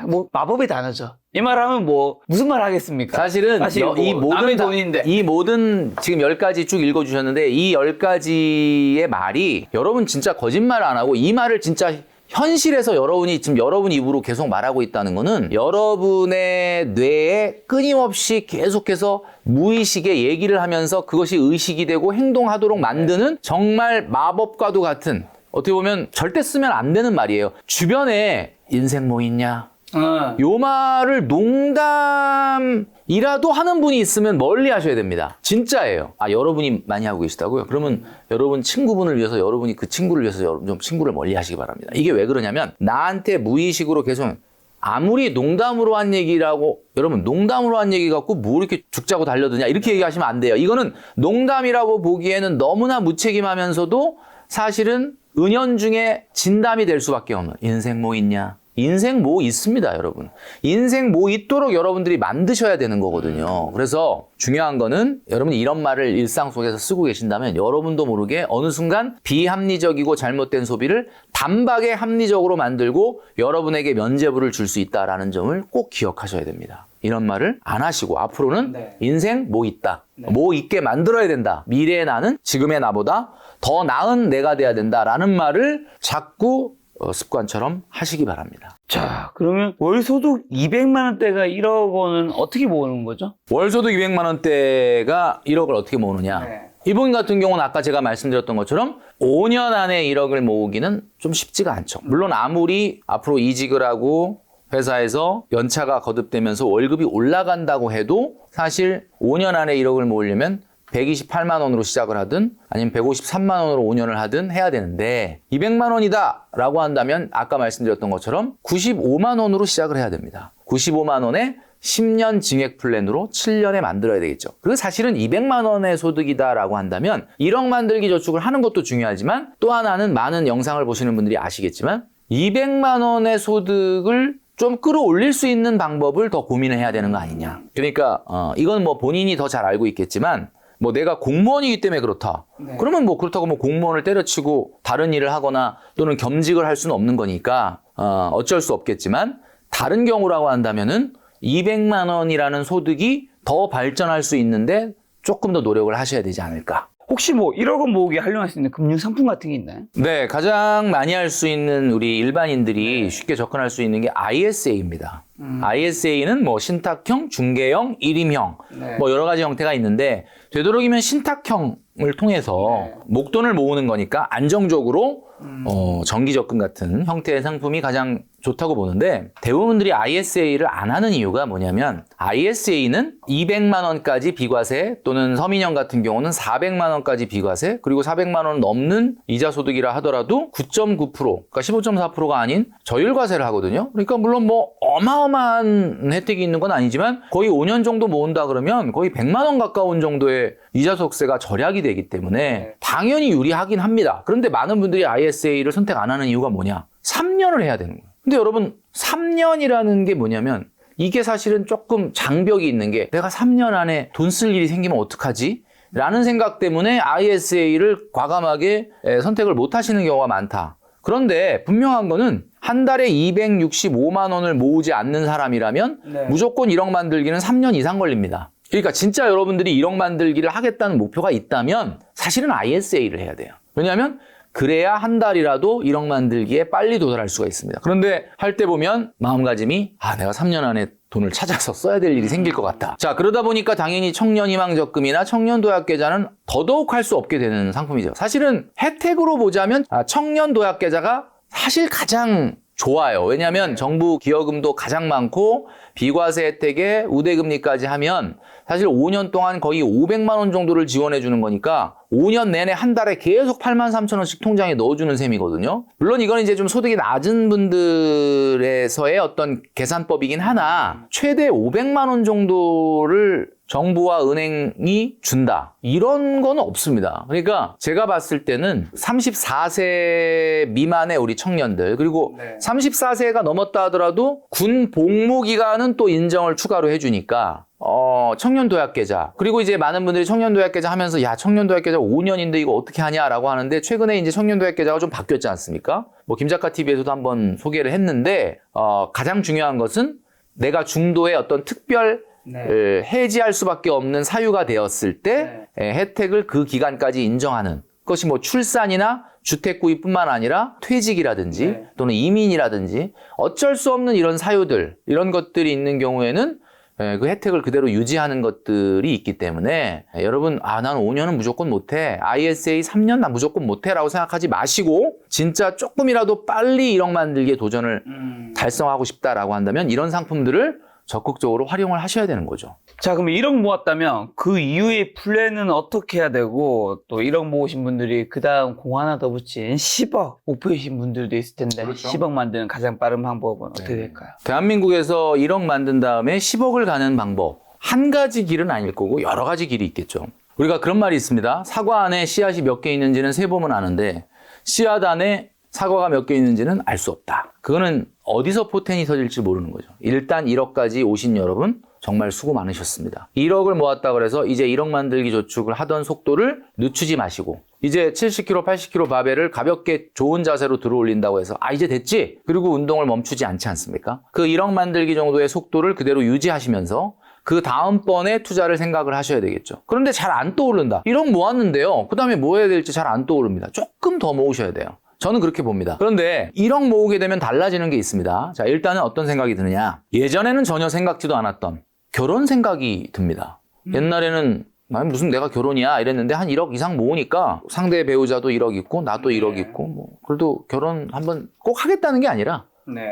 B: 뭐 마법의 단어죠. 이 말하면 뭐 무슨 말 하겠습니까?
A: 사실은 이 모든
B: 돈인데
A: 이 모든 지금 10가지 쭉 읽어주셨는데 이 10가지의 말이 여러분 진짜 거짓말 안 하고 이 말을 진짜 현실에서 여러분이 지금 여러분 입으로 계속 말하고 있다는 거는 여러분의 뇌에 끊임없이 계속해서 무의식의 얘기를 하면서 그것이 의식이 되고 행동하도록 만드는 정말 마법과도 같은 어떻게 보면 절대 쓰면 안 되는 말이에요. 주변에 인생 뭐 있냐? 요 말을 농담이라도 하는 분이 있으면 멀리 하셔야 됩니다. 진짜예요. 아, 여러분이 많이 하고 계시다고요? 그러면 여러분 친구분을 위해서, 여러분이 그 친구를 위해서 좀 친구를 멀리 하시기 바랍니다. 이게 왜 그러냐면 나한테 무의식으로 계속 아무리 농담으로 한 얘기라고, 여러분 농담으로 한 얘기 갖고 뭐 이렇게 죽자고 달려드냐 이렇게 얘기하시면 안 돼요. 이거는 농담이라고 보기에는 너무나 무책임하면서도 사실은 은연중에 진담이 될 수밖에 없는, 인생 뭐 있냐? 인생 뭐 있습니다, 여러분. 인생 뭐 있도록 여러분들이 만드셔야 되는 거거든요. 그래서 중요한 거는 여러분이 이런 말을 일상 속에서 쓰고 계신다면 여러분도 모르게 어느 순간 비합리적이고 잘못된 소비를 단박에 합리적으로 만들고 여러분에게 면죄부를 줄 수 있다라는 점을 꼭 기억하셔야 됩니다. 이런 말을 안 하시고 앞으로는 인생 뭐 있다. 뭐 있게 만들어야 된다. 미래의 나는 지금의 나보다 더 나은 내가 돼야 된다라는 말을 자꾸 습관처럼 하시기 바랍니다.
B: 자, 그러면 월소득 200만 원대가 1억 원은 어떻게 모으는 거죠?
A: 월소득 200만 원대가 1억을 어떻게 모으느냐. 이분 같은 경우는 아까 제가 말씀드렸던 것처럼 5년 안에 1억을 모으기는 좀 쉽지가 않죠. 물론 아무리 앞으로 이직을 하고 회사에서 연차가 거듭되면서 월급이 올라간다고 해도 사실 5년 안에 1억을 모으려면 128만 원으로 시작을 하든 아니면 153만 원으로 5년을 하든 해야 되는데 200만 원이다 라고 한다면 아까 말씀드렸던 것처럼 95만 원으로 시작을 해야 됩니다. 95만 원에 10년 증액 플랜으로 7년에 만들어야 되겠죠. 그리고 사실은 200만 원의 소득이다 라고 한다면 1억 만들기 저축을 하는 것도 중요하지만 또 하나는 많은 영상을 보시는 분들이 아시겠지만 200만 원의 소득을 좀 끌어올릴 수 있는 방법을 더 고민을 해야 되는 거 아니냐. 그러니까 이건 뭐 본인이 더 잘 알고 있겠지만 뭐 내가 공무원이기 때문에 그렇다. 그러면 뭐 그렇다고 뭐 공무원을 때려치고 다른 일을 하거나 또는 겸직을 할 수는 없는 거니까 어쩔 수 없겠지만 다른 경우라고 한다면은 200만 원이라는 소득이 더 발전할 수 있는데 조금 더 노력을 하셔야 되지 않을까.
B: 혹시 뭐 1억 원 모으기 활용할 수 있는 금융 상품 같은 게 있나요?
A: 네, 가장 많이 할 수 있는 우리 일반인들이 쉽게 접근할 수 있는 게 ISA입니다. ISA는 뭐 신탁형, 중개형, 일임형 뭐 여러 가지 형태가 있는데 되도록이면 신탁형을 통해서 목돈을 모으는 거니까 안정적으로 정기적금 같은 형태의 상품이 가장 좋다고 보는데 대부분들이 ISA를 안 하는 이유가 뭐냐면 ISA는 200만 원까지 비과세 또는 서민형 같은 경우는 400만 원까지 비과세 그리고 400만 원 넘는 이자 소득이라 하더라도 9.9% 그러니까 15.4%가 아닌 저율과세를 하거든요. 그러니까 물론 뭐 어마어마한 혜택이 있는 건 아니지만 거의 5년 정도 모은다 그러면 거의 100만 원 가까운 정도의 이자 소득세가 절약이 되기 때문에 당연히 유리하긴 합니다. 그런데 많은 분들이 ISA를 선택 안 하는 이유가 뭐냐? 3년을 해야 되는 거예요. 근데 여러분 3년이라는 게 뭐냐면 이게 사실은 조금 장벽이 있는 게 내가 3년 안에 돈 쓸 일이 생기면 어떡하지? 라는 생각 때문에 ISA를 과감하게 선택을 못 하시는 경우가 많다. 그런데 분명한 거는 한 달에 265만 원을 모으지 않는 사람이라면 무조건 1억 만들기는 3년 이상 걸립니다. 그러니까 진짜 여러분들이 1억 만들기를 하겠다는 목표가 있다면 사실은 ISA를 해야 돼요. 왜냐하면 그래야 한 달이라도 1억 만들기에 빨리 도달할 수가 있습니다. 그런데 할 때 보면 마음가짐이 내가 3년 안에 돈을 찾아서 써야 될 일이 생길 것 같다. 자, 그러다 보니까 당연히 청년희망적금이나 청년도약계좌는 더더욱 할 수 없게 되는 상품이죠. 사실은 혜택으로 보자면 청년도약계좌가 사실 가장 좋아요. 왜냐하면 정부 기여금도 가장 많고 비과세 혜택에 우대금리까지 하면 사실 5년 동안 거의 500만 원 정도를 지원해 주는 거니까 5년 내내 한 달에 계속 83,000원씩 통장에 넣어주는 셈이거든요. 물론 이건 이제 좀 소득이 낮은 분들에서의 어떤 계산법이긴 하나 최대 500만 원 정도를 정부와 은행이 준다. 이런 건 없습니다. 그러니까 제가 봤을 때는 34세 미만의 우리 청년들 그리고 34세가 넘었다 하더라도 군 복무 기간은 또 인정을 추가로 해주니까 청년도약계좌 그리고 이제 많은 분들이 청년도약계좌 하면서 야 청년도약계좌 5년인데 이거 어떻게 하냐라고 하는데 최근에 이제 청년도약계좌가 좀 바뀌었지 않습니까? 뭐 김작가 TV에서도 한번 소개를 했는데 가장 중요한 것은 내가 중도의 어떤 특별 해지할 수밖에 없는 사유가 되었을 때 혜택을 그 기간까지 인정하는 그것이 뭐 출산이나 주택 구입뿐만 아니라 퇴직이라든지 또는 이민이라든지 어쩔 수 없는 이런 사유들 이런 것들이 있는 경우에는 그 혜택을 그대로 유지하는 것들이 있기 때문에 여러분 난 5년은 무조건 못해, ISA 3년 나 무조건 못해 라고 생각하지 마시고 진짜 조금이라도 빨리 1억 만들기에 도전을 달성하고 싶다라고 한다면 이런 상품들을 적극적으로 활용을 하셔야 되는 거죠.
B: 자, 그럼 1억 모았다면 그 이후의 플랜은 어떻게 해야 되고, 또 1억 모으신 분들이 그 다음 공 하나 더 붙인 10억 목표이신 분들도 있을 텐데,
A: 그렇죠.
B: 10억 만드는 가장 빠른 방법은 어떻게 될까요?
A: 대한민국에서 1억 만든 다음에 10억을 가는 방법, 한 가지 길은 아닐 거고 여러 가지 길이 있겠죠. 우리가 그런 말이 있습니다. 사과 안에 씨앗이 몇 개 있는지는 세보면 아는데 씨앗 안에 사과가 몇 개 있는지는 알 수 없다. 그거는 어디서 포텐이 터질지 모르는 거죠. 일단 1억까지 오신 여러분 정말 수고 많으셨습니다. 1억을 모았다 그래서 이제 1억 만들기 저축을 하던 속도를 늦추지 마시고 이제 70kg, 80kg 바벨을 가볍게 좋은 자세로 들어올린다고 해서 이제 됐지? 그리고 운동을 멈추지 않지 않습니까? 그 1억 만들기 정도의 속도를 그대로 유지하시면서 그 다음번에 투자를 생각을 하셔야 되겠죠. 그런데 잘 안 떠오른다. 1억 모았는데요. 그 다음에 뭐 해야 될지 잘 안 떠오릅니다. 조금 더 모으셔야 돼요. 저는 그렇게 봅니다. 그런데 1억 모으게 되면 달라지는 게 있습니다. 자, 일단은 어떤 생각이 드느냐. 예전에는 전혀 생각지도 않았던 결혼 생각이 듭니다. 옛날에는 무슨 내가 결혼이야 이랬는데 한 1억 이상 모으니까 상대 배우자도 1억 있고 나도 1억 있고 뭐 그래도 결혼 한번 꼭 하겠다는 게 아니라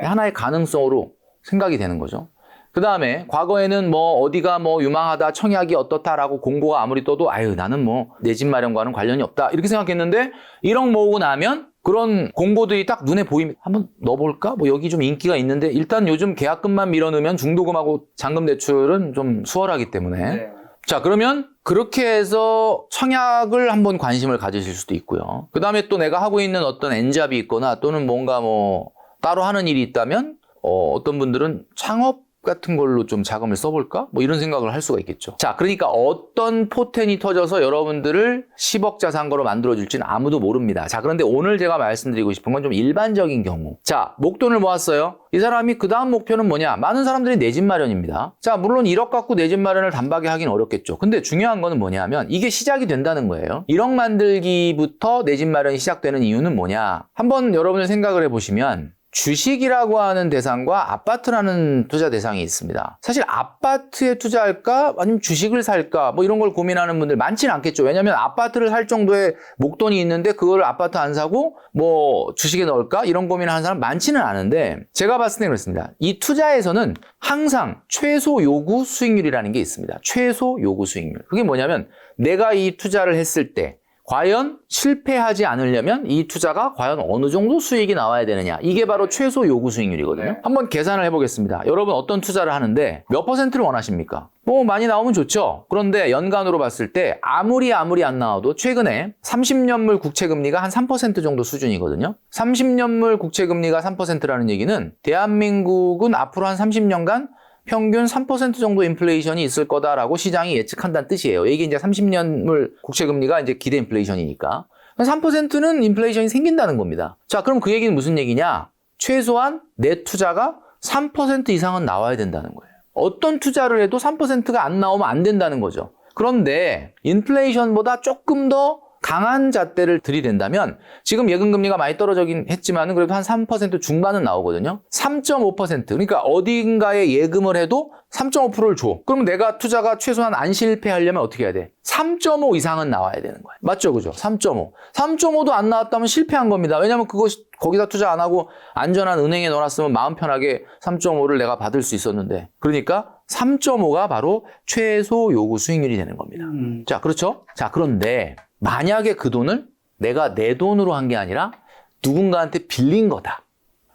A: 하나의 가능성으로 생각이 되는 거죠. 그 다음에 과거에는 뭐 어디가 뭐 유망하다, 청약이 어떻다라고 공고가 아무리 떠도 나는 뭐 내 집 마련과는 관련이 없다 이렇게 생각했는데 1억 모으고 나면 그런 공고들이 딱 눈에 보이면 한번 넣어볼까? 뭐 여기 좀 인기가 있는데 일단 요즘 계약금만 밀어넣으면 중도금하고 잔금 대출은 좀 수월하기 때문에 자, 그러면 그렇게 해서 청약을 한번 관심을 가지실 수도 있고요. 그 다음에 또 내가 하고 있는 어떤 엔잡이 있거나 또는 뭔가 뭐 따로 하는 일이 있다면 어떤 분들은 창업 같은 걸로 좀 자금을 써볼까? 뭐 이런 생각을 할 수가 있겠죠. 자, 그러니까 어떤 포텐이 터져서 여러분들을 10억 자산가로 만들어줄지는 아무도 모릅니다. 자, 그런데 오늘 제가 말씀드리고 싶은 건 좀 일반적인 경우. 자, 목돈을 모았어요. 이 사람이 그 다음 목표는 뭐냐? 많은 사람들이 내 집 마련입니다. 자, 물론 1억 갖고 내 집 마련을 단박에 하긴 어렵겠죠. 근데 중요한 거는 뭐냐면 이게 시작이 된다는 거예요. 1억 만들기부터 내 집 마련이 시작되는 이유는 뭐냐? 한번 여러분들 생각을 해보시면 주식이라고 하는 대상과 아파트라는 투자 대상이 있습니다. 사실 아파트에 투자할까 아니면 주식을 살까 뭐 이런 걸 고민하는 분들 많지는 않겠죠. 왜냐하면 아파트를 살 정도의 목돈이 있는데 그걸 아파트 안 사고 뭐 주식에 넣을까 이런 고민을 하는 사람 많지는 않은데 제가 봤을 때 그렇습니다. 이 투자에서는 항상 최소 요구 수익률이라는 게 있습니다. 최소 요구 수익률. 그게 뭐냐면 내가 이 투자를 했을 때 과연 실패하지 않으려면 이 투자가 과연 어느 정도 수익이 나와야 되느냐. 이게 바로 최소 요구 수익률이거든요. 한번 계산을 해보겠습니다. 여러분 어떤 투자를 하는데 몇 퍼센트를 원하십니까? 뭐 많이 나오면 좋죠. 그런데 연간으로 봤을 때 아무리 안 나와도 최근에 30년물 국채금리가 한 3% 정도 수준이거든요. 30년물 국채금리가 3%라는 얘기는 대한민국은 앞으로 한 30년간 평균 3% 정도 인플레이션이 있을 거다라고 시장이 예측한다는 뜻이에요. 이게 이제 30년물 국채금리가 이제 기대 인플레이션이니까. 3%는 인플레이션이 생긴다는 겁니다. 자, 그럼 그 얘기는 무슨 얘기냐? 최소한 내 투자가 3% 이상은 나와야 된다는 거예요. 어떤 투자를 해도 3%가 안 나오면 안 된다는 거죠. 그런데 인플레이션보다 조금 더 강한 잣대를 들이댄다면 지금 예금금리가 많이 떨어지긴 했지만 그래도 한 3% 중반은 나오거든요. 3.5% 그러니까 어딘가에 예금을 해도 3.5%를 줘. 그러면 내가 투자가 최소한 안 실패하려면 어떻게 해야 돼? 3.5 이상은 나와야 되는 거예요. 맞죠? 그죠? 3.5. 3.5도 안 나왔다면 실패한 겁니다. 왜냐하면 거기다 투자 안 하고 안전한 은행에 넣어놨으면 마음 편하게 3.5를 내가 받을 수 있었는데 그러니까 3.5가 바로 최소 요구 수익률이 되는 겁니다. 자, 그렇죠? 자, 그런데 만약에 그 돈을 내가 내 돈으로 한 게 아니라 누군가한테 빌린 거다.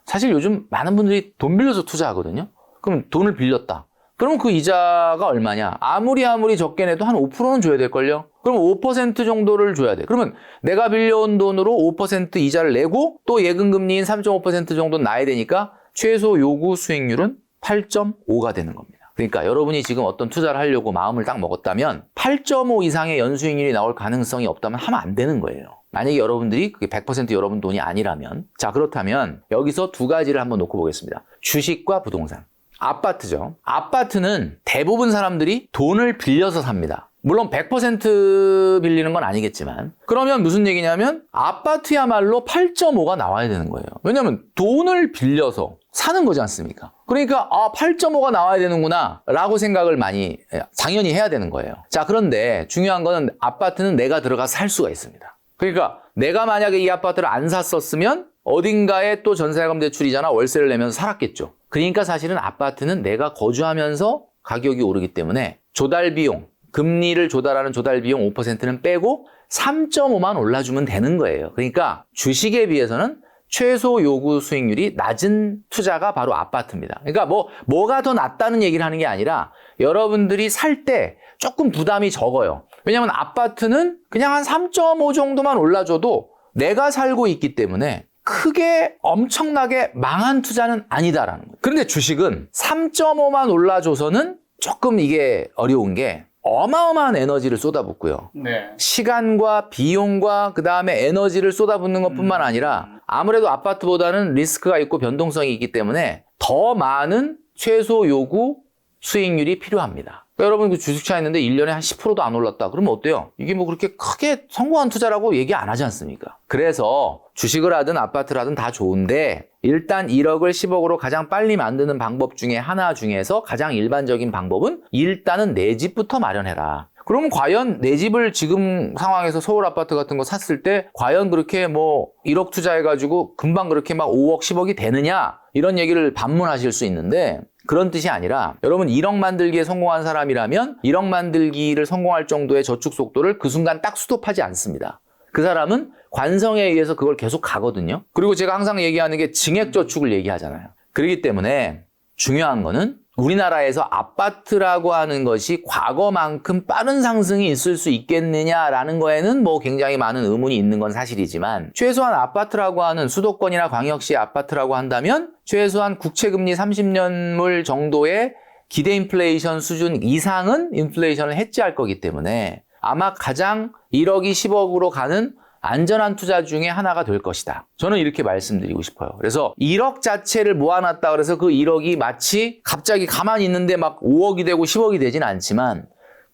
A: 사실 요즘 많은 분들이 돈 빌려서 투자하거든요. 그럼 돈을 빌렸다. 그러면 그 이자가 얼마냐? 아무리 적게 내도 한 5%는 줘야 될걸요? 그럼 5% 정도를 줘야 돼. 그러면 내가 빌려온 돈으로 5% 이자를 내고 또 예금금리인 3.5% 정도는 나야 되니까 최소 요구 수익률은 8.5가 되는 겁니다. 그러니까 여러분이 지금 어떤 투자를 하려고 마음을 딱 먹었다면 8.5 이상의 연수익률이 나올 가능성이 없다면 하면 안 되는 거예요. 만약에 여러분들이 그게 100% 여러분 돈이 아니라면 자, 그렇다면 여기서 두 가지를 한번 놓고 보겠습니다. 주식과 부동산. 아파트죠. 아파트는 대부분 사람들이 돈을 빌려서 삽니다. 물론 100% 빌리는 건 아니겠지만 그러면 무슨 얘기냐면 아파트야말로 8.5가 나와야 되는 거예요. 왜냐하면 돈을 빌려서 사는 거지 않습니까? 그러니까 8.5가 나와야 되는구나 라고 생각을 많이 당연히 해야 되는 거예요. 자, 그런데 중요한 거는 아파트는 내가 들어가서 살 수가 있습니다. 그러니까 내가 만약에 이 아파트를 안 샀었으면 어딘가에 또 전세자금 대출이잖아 월세를 내면서 살았겠죠. 그러니까 사실은 아파트는 내가 거주하면서 가격이 오르기 때문에 조달 비용, 금리를 조달하는 조달 비용 5%는 빼고 3.5만 올라주면 되는 거예요. 그러니까 주식에 비해서는 최소 요구 수익률이 낮은 투자가 바로 아파트입니다. 그러니까 뭐가 더 낫다는 얘기를 하는 게 아니라 여러분들이 살 때 조금 부담이 적어요. 왜냐하면 아파트는 그냥 한 3.5 정도만 올라줘도 내가 살고 있기 때문에 크게 엄청나게 망한 투자는 아니다라는 거예요. 그런데 주식은 3.5만 올라줘서는 조금 이게 어려운 게 어마어마한 에너지를 쏟아붓고요.
B: 네.
A: 시간과 비용과 그 다음에 에너지를 쏟아붓는 것뿐만 아니라 아무래도 아파트보다는 리스크가 있고 변동성이 있기 때문에 더 많은 최소 요구 수익률이 필요합니다. 그러니까 여러분 그 주식차 있는데 1년에 한 10%도 안 올랐다. 그러면 어때요? 이게 뭐 그렇게 크게 성공한 투자라고 얘기 안 하지 않습니까? 그래서 주식을 하든 아파트를 하든 다 좋은데 일단 1억을 10억으로 가장 빨리 만드는 방법 중에 하나 중에서 가장 일반적인 방법은 일단은 내 집부터 마련해라. 그럼 과연 내 집을 지금 상황에서 서울 아파트 같은 거 샀을 때 과연 그렇게 1억 투자해가지고 금방 그렇게 막 5억, 10억이 되느냐? 이런 얘기를 반문하실 수 있는데 그런 뜻이 아니라 여러분 1억 만들기에 성공한 사람이라면 1억 만들기를 성공할 정도의 저축 속도를 그 순간 딱 스톱하지 않습니다. 그 사람은 관성에 의해서 그걸 계속 가거든요. 그리고 제가 항상 얘기하는 게 증액저축을 얘기하잖아요. 그렇기 때문에 중요한 거는 우리나라에서 아파트라고 하는 것이 과거만큼 빠른 상승이 있을 수 있겠느냐라는 거에는 굉장히 많은 의문이 있는 건 사실이지만 최소한 아파트라고 하는 수도권이나 광역시 아파트라고 한다면 최소한 국채금리 30년물 정도의 기대 인플레이션 수준 이상은 인플레이션을 해지할 거기 때문에 아마 가장 1억이 10억으로 가는 안전한 투자 중에 하나가 될 것이다. 저는 이렇게 말씀드리고 싶어요. 그래서 1억 자체를 모아놨다 그래서 그 1억이 마치 갑자기 가만히 있는데 막 5억이 되고 10억이 되진 않지만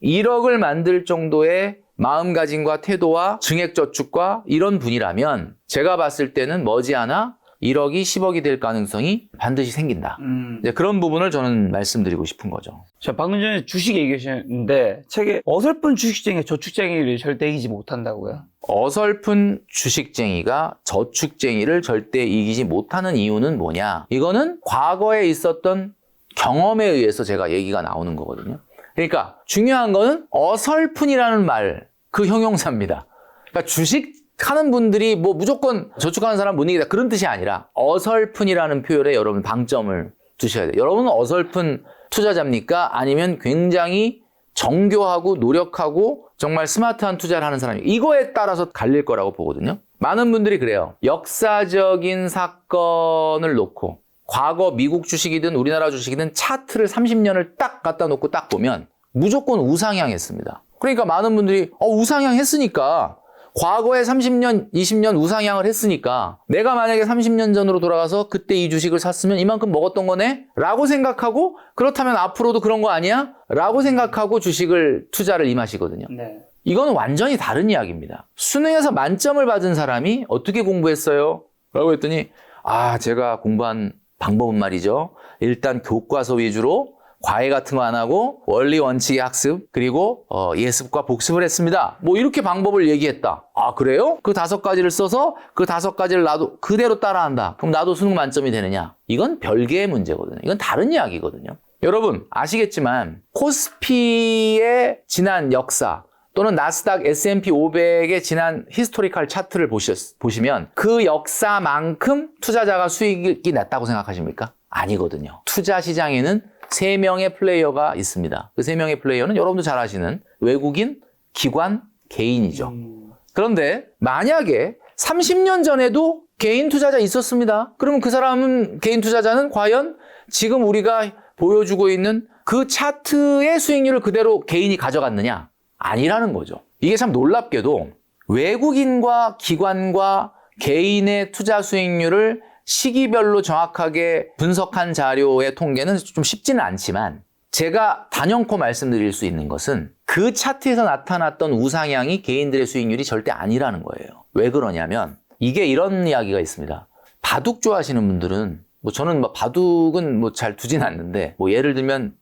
A: 1억을 만들 정도의 마음가짐과 태도와 증액저축과 이런 분이라면 제가 봤을 때는 머지않아 1억이 10억이 될 가능성이 반드시 생긴다. 이제 그런 부분을 저는 말씀드리고 싶은 거죠.
B: 자, 방금 전에 주식 얘기하셨는데 책에 어설픈 주식쟁이 저축쟁이를 절대 이기지 못한다고요?
A: 어설픈 주식쟁이가 저축쟁이를 절대 이기지 못하는 이유는 뭐냐? 이거는 과거에 있었던 경험에 의해서 제가 얘기가 나오는 거거든요. 그러니까 중요한 거는 어설픈이라는 말, 그 형용사입니다. 그러니까 주식 하는 분들이 무조건 저축하는 사람 못 이기다 그런 뜻이 아니라 어설픈이라는 표현에 여러분 방점을 두셔야 돼요. 여러분은 어설픈 투자자입니까? 아니면 굉장히 정교하고 노력하고 정말 스마트한 투자를 하는 사람이 이거에 따라서 갈릴 거라고 보거든요. 많은 분들이 그래요. 역사적인 사건을 놓고 과거 미국 주식이든 우리나라 주식이든 차트를 30년을 딱 갖다 놓고 딱 보면 무조건 우상향했습니다. 그러니까 많은 분들이 우상향 했으니까 과거에 30년, 20년 우상향을 했으니까 내가 만약에 30년 전으로 돌아가서 그때 이 주식을 샀으면 이만큼 먹었던 거네? 라고 생각하고 그렇다면 앞으로도 그런 거 아니야? 라고 생각하고 주식을 투자를 임하시거든요.
B: 네.
A: 이거는 완전히 다른 이야기입니다. 수능에서 만점을 받은 사람이 어떻게 공부했어요? 라고 했더니 제가 공부한 방법은 말이죠. 일단 교과서 위주로 과외 같은 거 안 하고 원리 원칙의 학습 그리고 예습과 복습을 했습니다. 이렇게 방법을 얘기했다. 그래요? 그 5가지를 써서 그 5가지를 나도 그대로 따라한다. 그럼 나도 수능 만점이 되느냐? 이건 별개의 문제거든요. 이건 다른 이야기거든요. 여러분 아시겠지만 코스피의 지난 역사 또는 나스닥 S&P 500의 지난 히스토리컬 차트를 보시면 그 역사만큼 투자자가 수익이 났다고 생각하십니까? 아니거든요. 투자 시장에는 3명의 플레이어가 있습니다. 그 3명의 플레이어는 여러분도 잘 아시는 외국인, 기관, 개인이죠. 그런데 만약에 30년 전에도 개인 투자자 있었습니다. 그러면 그 사람은 개인 투자자는 과연 지금 우리가 보여주고 있는 그 차트의 수익률을 그대로 개인이 가져갔느냐? 아니라는 거죠. 이게 참 놀랍게도 외국인과 기관과 개인의 투자 수익률을 시기별로 정확하게 분석한 자료의 통계는 좀 쉽지는 않지만 제가 단연코 말씀드릴 수 있는 것은 그 차트에서 나타났던 우상향이 개인들의 수익률이 절대 아니라는 거예요. 왜 그러냐면 이게 이런 이야기가 있습니다. 바둑 좋아하시는 분들은 뭐 저는 뭐 바둑은 뭐 잘 두진 않는데 뭐 예를 들면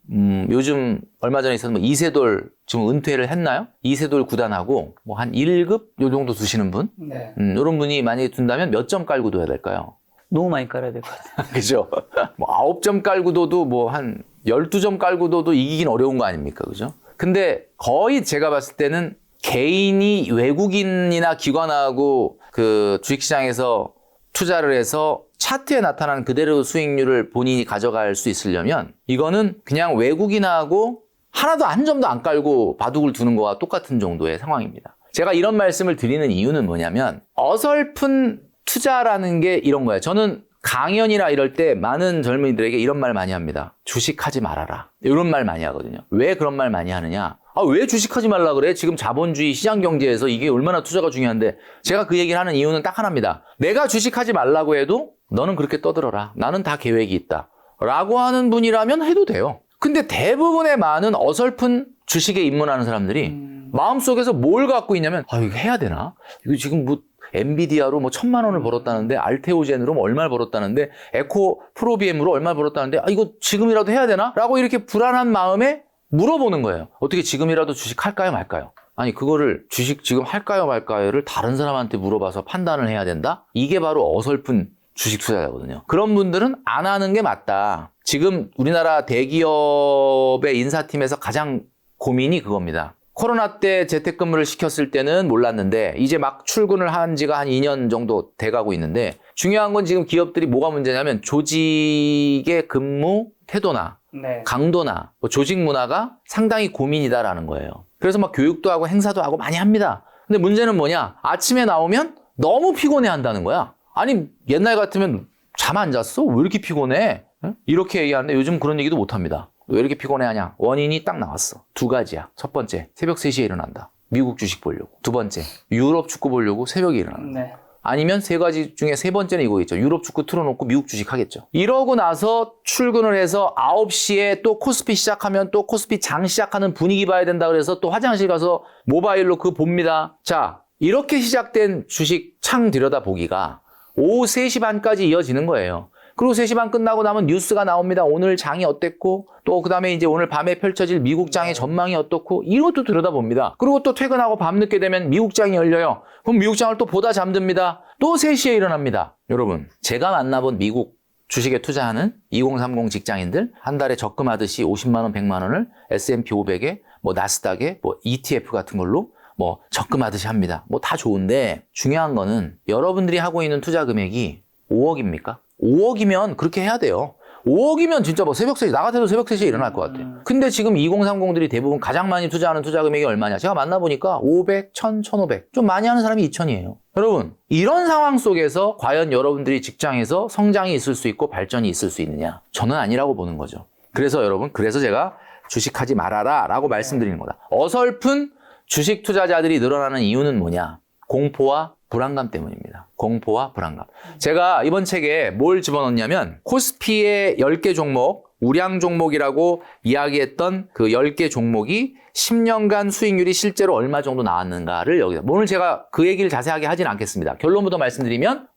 A: 요즘 얼마 전에 있었던 뭐 이세돌 지금 은퇴를 했나요? 이세돌 구단하고 뭐 한 1급 요 정도 두시는 분?
B: 네.
A: 이런 분이 만약에 둔다면 몇 점 깔고 둬야 될까요?
B: 너무 많이 깔아야 될 것 같아요.
A: 그죠? 뭐 9점 깔고 둬도 뭐 한 12점 깔고 둬도 이기긴 어려운 거 아닙니까? 그죠? 근데 거의 제가 봤을 때는 개인이 외국인이나 기관하고 그 주식시장에서 투자를 해서 차트에 나타난 그대로 수익률을 본인이 가져갈 수 있으려면 이거는 그냥 외국인하고 하나도 한 점도 안 깔고 바둑을 두는 거와 똑같은 정도의 상황입니다. 제가 이런 말씀을 드리는 이유는 뭐냐면 어설픈 투자라는 게 이런 거예요. 저는 강연이나 이럴 때 많은 젊은이들에게 이런 말 많이 합니다. 주식하지 말아라. 이런 말 많이 하거든요. 왜 그런 말 많이 하느냐? 왜 주식하지 말라 그래? 지금 자본주의 시장 경제에서 이게 얼마나 투자가 중요한데 제가 그 얘기를 하는 이유는 딱 하나입니다. 내가 주식하지 말라고 해도 너는 그렇게 떠들어라. 나는 다 계획이 있다. 라고 하는 분이라면 해도 돼요. 근데 대부분의 많은 어설픈 주식에 입문하는 사람들이 마음속에서 뭘 갖고 있냐면 이거 해야 되나? 이거 지금 뭐 엔비디아로 뭐 1,000만 원을 벌었다는데 알테오젠으로 뭐 얼마를 벌었다는데 에코 프로비엠으로 얼마를 벌었다는데 이거 지금이라도 해야 되나? 라고 이렇게 불안한 마음에 물어보는 거예요. 어떻게 지금이라도 주식 할까요 말까요? 아니 그거를 주식 지금 할까요 말까요를 다른 사람한테 물어봐서 판단을 해야 된다? 이게 바로 어설픈 주식 투자자거든요. 그런 분들은 안 하는 게 맞다. 지금 우리나라 대기업의 인사팀에서 가장 고민이 그겁니다. 코로나 때 재택근무를 시켰을 때는 몰랐는데 이제 막 출근을 한 지가 한 2년 정도 돼가고 있는데 중요한 건 지금 기업들이 뭐가 문제냐면 조직의 근무 태도나
B: 네.
A: 강도나 조직 문화가 상당히 고민이다라는 거예요. 그래서 막 교육도 하고 행사도 하고 많이 합니다. 근데 문제는 뭐냐? 아침에 나오면 너무 피곤해 한다는 거야. 아니 옛날 같으면 잠 안 잤어? 왜 이렇게 피곤해? 이렇게 얘기하는데 요즘 그런 얘기도 못 합니다. 왜 이렇게 피곤해 하냐? 원인이 딱 나왔어. 두 가지야. 첫 번째, 새벽 3시에 일어난다. 미국 주식 보려고. 두 번째, 유럽 축구 보려고 새벽에 일어난다.
B: 네.
A: 아니면 세 가지 중에 세 번째는 이거겠죠. 유럽 축구 틀어놓고 미국 주식 하겠죠. 이러고 나서 출근을 해서 9시에 또 코스피 시작하면 또 코스피 장 시작하는 분위기 봐야 된다 그래서 또 화장실 가서 모바일로 그거 봅니다. 자, 이렇게 시작된 주식 창 들여다보기가 오후 3시 반까지 이어지는 거예요. 그리고 3시 반 끝나고 나면 뉴스가 나옵니다. 오늘 장이 어땠고 또 그다음에 이제 오늘 밤에 펼쳐질 미국 장의 전망이 어떻고 이것도 들여다봅니다. 그리고 또 퇴근하고 밤늦게 되면 미국 장이 열려요. 그럼 미국 장을 또 보다 잠듭니다. 또 3시에 일어납니다. 여러분, 제가 만나본 미국 주식에 투자하는 2030 직장인들 한 달에 적금하듯이 50만 원, 100만 원을 S&P 500에 뭐 나스닥에 뭐 ETF 같은 걸로 뭐 적금하듯이 합니다. 뭐 다 좋은데 중요한 거는 여러분들이 하고 있는 투자 금액이 5억입니까? 5억이면 그렇게 해야 돼요. 5억이면 진짜 뭐 새벽 3시, 나 같아도 새벽 3시에 일어날 것 같아. 근데 지금 2030들이 대부분 가장 많이 투자하는 투자 금액이 얼마냐? 제가 만나보니까 500, 1000, 1500. 좀 많이 하는 사람이 2000이에요. 여러분, 이런 상황 속에서 과연 여러분들이 직장에서 성장이 있을 수 있고 발전이 있을 수 있느냐? 저는 아니라고 보는 거죠. 그래서 여러분, 그래서 제가 주식하지 말아라 라고 말씀드리는 거다. 어설픈 주식 투자자들이 늘어나는 이유는 뭐냐? 공포와 불안감 때문입니다. 공포와 불안감. 제가 이번 책에 뭘 집어넣냐면 코스피의 10개 종목, 우량 종목이라고 이야기했던 그 10개 종목이 10년간 수익률이 실제로 얼마 정도 나왔는가를 여기다. 오늘 제가 그 얘기를 자세하게 하진 않겠습니다. 결론부터 말씀드리면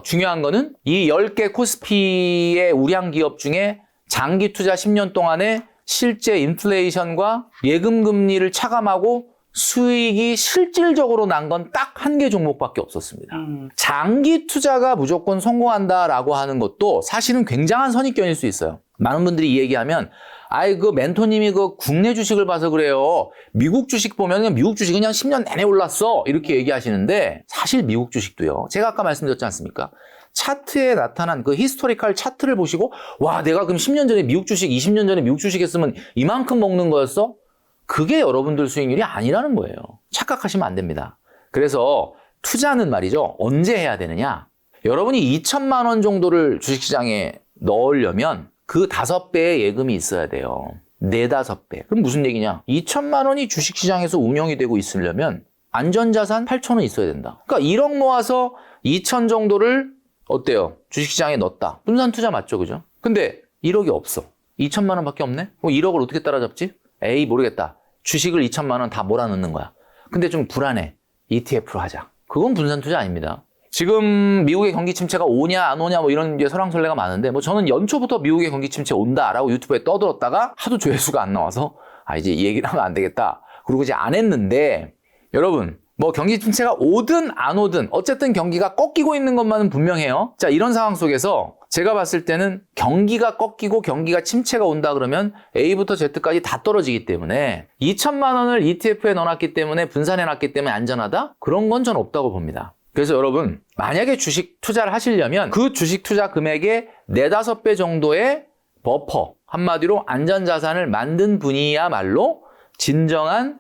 A: 중요한 거는 이 10개 코스피의 우량 기업 중에 장기 투자 10년 동안에 실제 인플레이션과 예금 금리를 차감하고 수익이 실질적으로 난 건 딱 한 개 종목밖에 없었습니다. 장기 투자가 무조건 성공한다라고 하는 것도 사실은 굉장한 선입견일 수 있어요. 많은 분들이 이 얘기하면 그 멘토님이 그 국내 주식을 봐서 그래요. 미국 주식 보면 그냥 미국 주식은 그냥 10년 내내 올랐어. 이렇게 얘기하시는데 사실 미국 주식도요. 제가 아까 말씀드렸지 않습니까? 차트에 나타난 그 히스토리컬 차트를 보시고 와, 내가 그럼 10년 전에 미국 주식, 20년 전에 미국 주식 했으면 이만큼 먹는 거였어? 그게 여러분들 수익률이 아니라는 거예요. 착각하시면 안 됩니다. 그래서 투자는 말이죠. 언제 해야 되느냐? 여러분이 2천만 원 정도를 주식시장에 넣으려면 그 5배의 예금이 있어야 돼요. 4, 5배. 그럼 무슨 얘기냐? 2천만 원이 주식시장에서 운영이 되고 있으려면 안전자산 8천 원 있어야 된다. 그러니까 1억 모아서 2천 정도를 어때요? 주식시장에 넣었다. 분산 투자 맞죠? 그죠? 근데 1억이 없어. 2천만 원밖에 없네? 그럼 1억을 어떻게 따라잡지? 에이, 모르겠다. 주식을 2천만 원 다 몰아넣는 거야. 근데 좀 불안해. ETF로 하자. 그건 분산 투자 아닙니다. 지금 미국의 경기 침체가 오냐 안 오냐 뭐 이런 이제 설왕설래가 많은데 뭐 저는 연초부터 미국의 경기 침체 온다라고 유튜브에 떠들었다가 하도 조회수가 안 나와서 이제 이 얘기를 하면 안 되겠다. 그리고 이제 안 했는데 여러분 뭐 경기 침체가 오든 안 오든 어쨌든 경기가 꺾이고 있는 것만은 분명해요. 자, 이런 상황 속에서 제가 봤을 때는 경기가 꺾이고 경기가 침체가 온다 그러면 A부터 Z까지 다 떨어지기 때문에 2천만 원을 ETF에 넣어놨기 때문에 분산해놨기 때문에 안전하다? 그런 건 전 없다고 봅니다. 그래서 여러분 만약에 주식 투자를 하시려면 그 주식 투자 금액의 4, 5배 정도의 버퍼, 한마디로 안전자산을 만든 분이야말로 진정한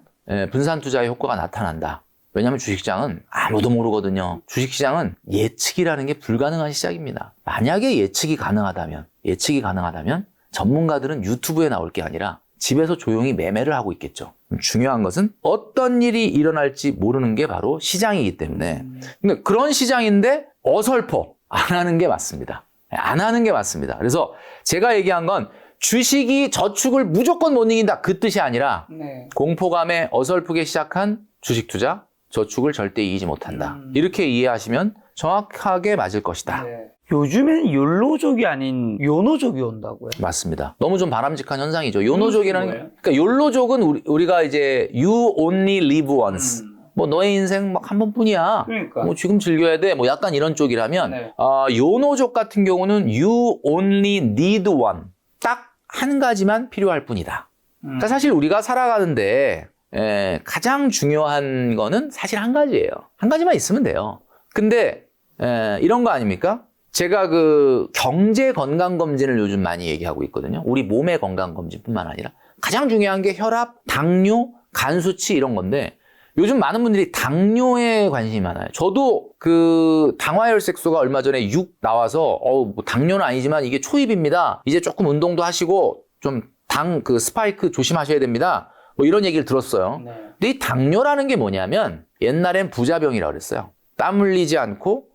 A: 분산 투자의 효과가 나타난다. 왜냐하면 주식시장은 아무도 모르거든요. 주식시장은 예측이라는 게 불가능한 시장입니다. 만약에 예측이 가능하다면 전문가들은 유튜브에 나올 게 아니라 집에서 조용히 매매를 하고 있겠죠. 중요한 것은 어떤 일이 일어날지 모르는 게 바로 시장이기 때문에. 근데 그런 시장인데 어설퍼 안 하는 게 맞습니다. 안 하는 게 맞습니다. 그래서 제가 얘기한 건 주식이 저축을 무조건 못 이긴다 그 뜻이 아니라 공포감에 어설프게 시작한 주식 투자, 저축을 절대 이기지 못한다. 이렇게 이해하시면 정확하게 맞을 것이다.
B: 요즘엔 욜로족이 아닌 요노족이 온다고요?
A: 맞습니다. 너무 좀 바람직한 현상이죠. 요노족이라는 게, 그러니까 욜로족은 우리가 이제 you only live once. 뭐 너의 인생 막 한 번뿐이야.
B: 그러니까.
A: 뭐 지금 즐겨야 돼. 뭐 약간 이런 쪽이라면 요노족 같은 경우는 you only need one. 딱 한 가지만 필요할 뿐이다. 그러니까 사실 우리가 살아가는데 가장 중요한 거는 사실 한 가지예요. 한 가지만 있으면 돼요. 근데 이런 거 아닙니까? 제가 그 경제 건강 검진을 요즘 많이 얘기하고 있거든요. 우리 몸의 건강 검진뿐만 아니라 가장 중요한 게 혈압, 당뇨, 간 수치 이런 건데 요즘 많은 분들이 당뇨에 관심이 많아요. 저도 그 당화혈색소가 얼마 전에 6 나와서 뭐 당뇨는 아니지만 이게 초입입니다. 이제 조금 운동도 하시고 좀 당 그 스파이크 조심하셔야 됩니다. 뭐 이런 얘기를 들었어요. 근데 이 당뇨라는 게 뭐냐면 옛날엔 부자병이라고 그랬어요. 땀 흘리지 않고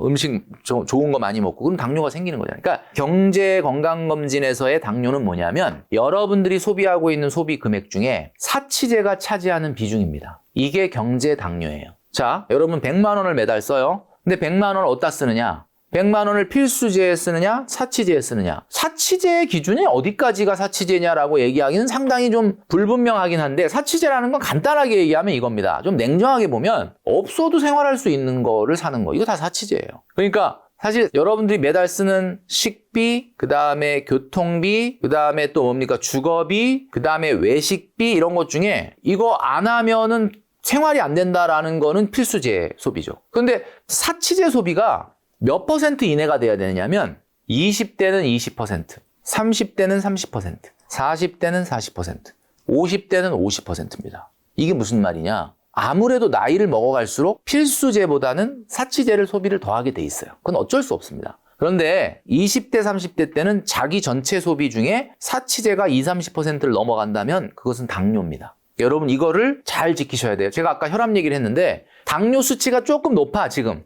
A: 음식 좋은 거 많이 먹고 그럼 당뇨가 생기는 거잖아요. 그러니까 경제 건강 검진에서의 당뇨는 뭐냐면 여러분들이 소비하고 있는 소비 금액 중에 사치제가 차지하는 비중입니다. 이게 경제 당뇨예요. 자, 여러분 100만 원을 매달 써요. 근데 100만 원을 어디다 쓰느냐? 100만 원을 필수제에 쓰느냐? 사치제에 쓰느냐? 사치제의 기준이 어디까지가 사치제냐라고 얘기하기는 상당히 좀 불분명하긴 한데 사치제라는 건 간단하게 얘기하면 이겁니다. 좀 냉정하게 보면 없어도 생활할 수 있는 거를 사는 거. 이거 다 사치제예요. 그러니까 사실 여러분들이 매달 쓰는 식비, 그 다음에 교통비, 그 다음에 또 뭡니까? 주거비, 그 다음에 외식비 이런 것 중에 이거 안 하면은 생활이 안 된다라는 거는 필수제 소비죠. 그런데 사치제 소비가 몇 퍼센트 이내가 돼야 되느냐면 20대는 20%, 30대는 30%, 40대는 40%, 50대는 50%입니다. 이게 무슨 말이냐? 아무래도 나이를 먹어갈수록 필수제보다는 사치제를 소비를 더하게 돼 있어요. 그건 어쩔 수 없습니다. 그런데 20대, 30대 때는 자기 전체 소비 중에 사치제가 20, 30%를 넘어간다면 그것은 당뇨입니다. 여러분 이거를 잘 지키셔야 돼요. 제가 아까 혈압 얘기를 했는데 당뇨 수치가 조금 높아 지금.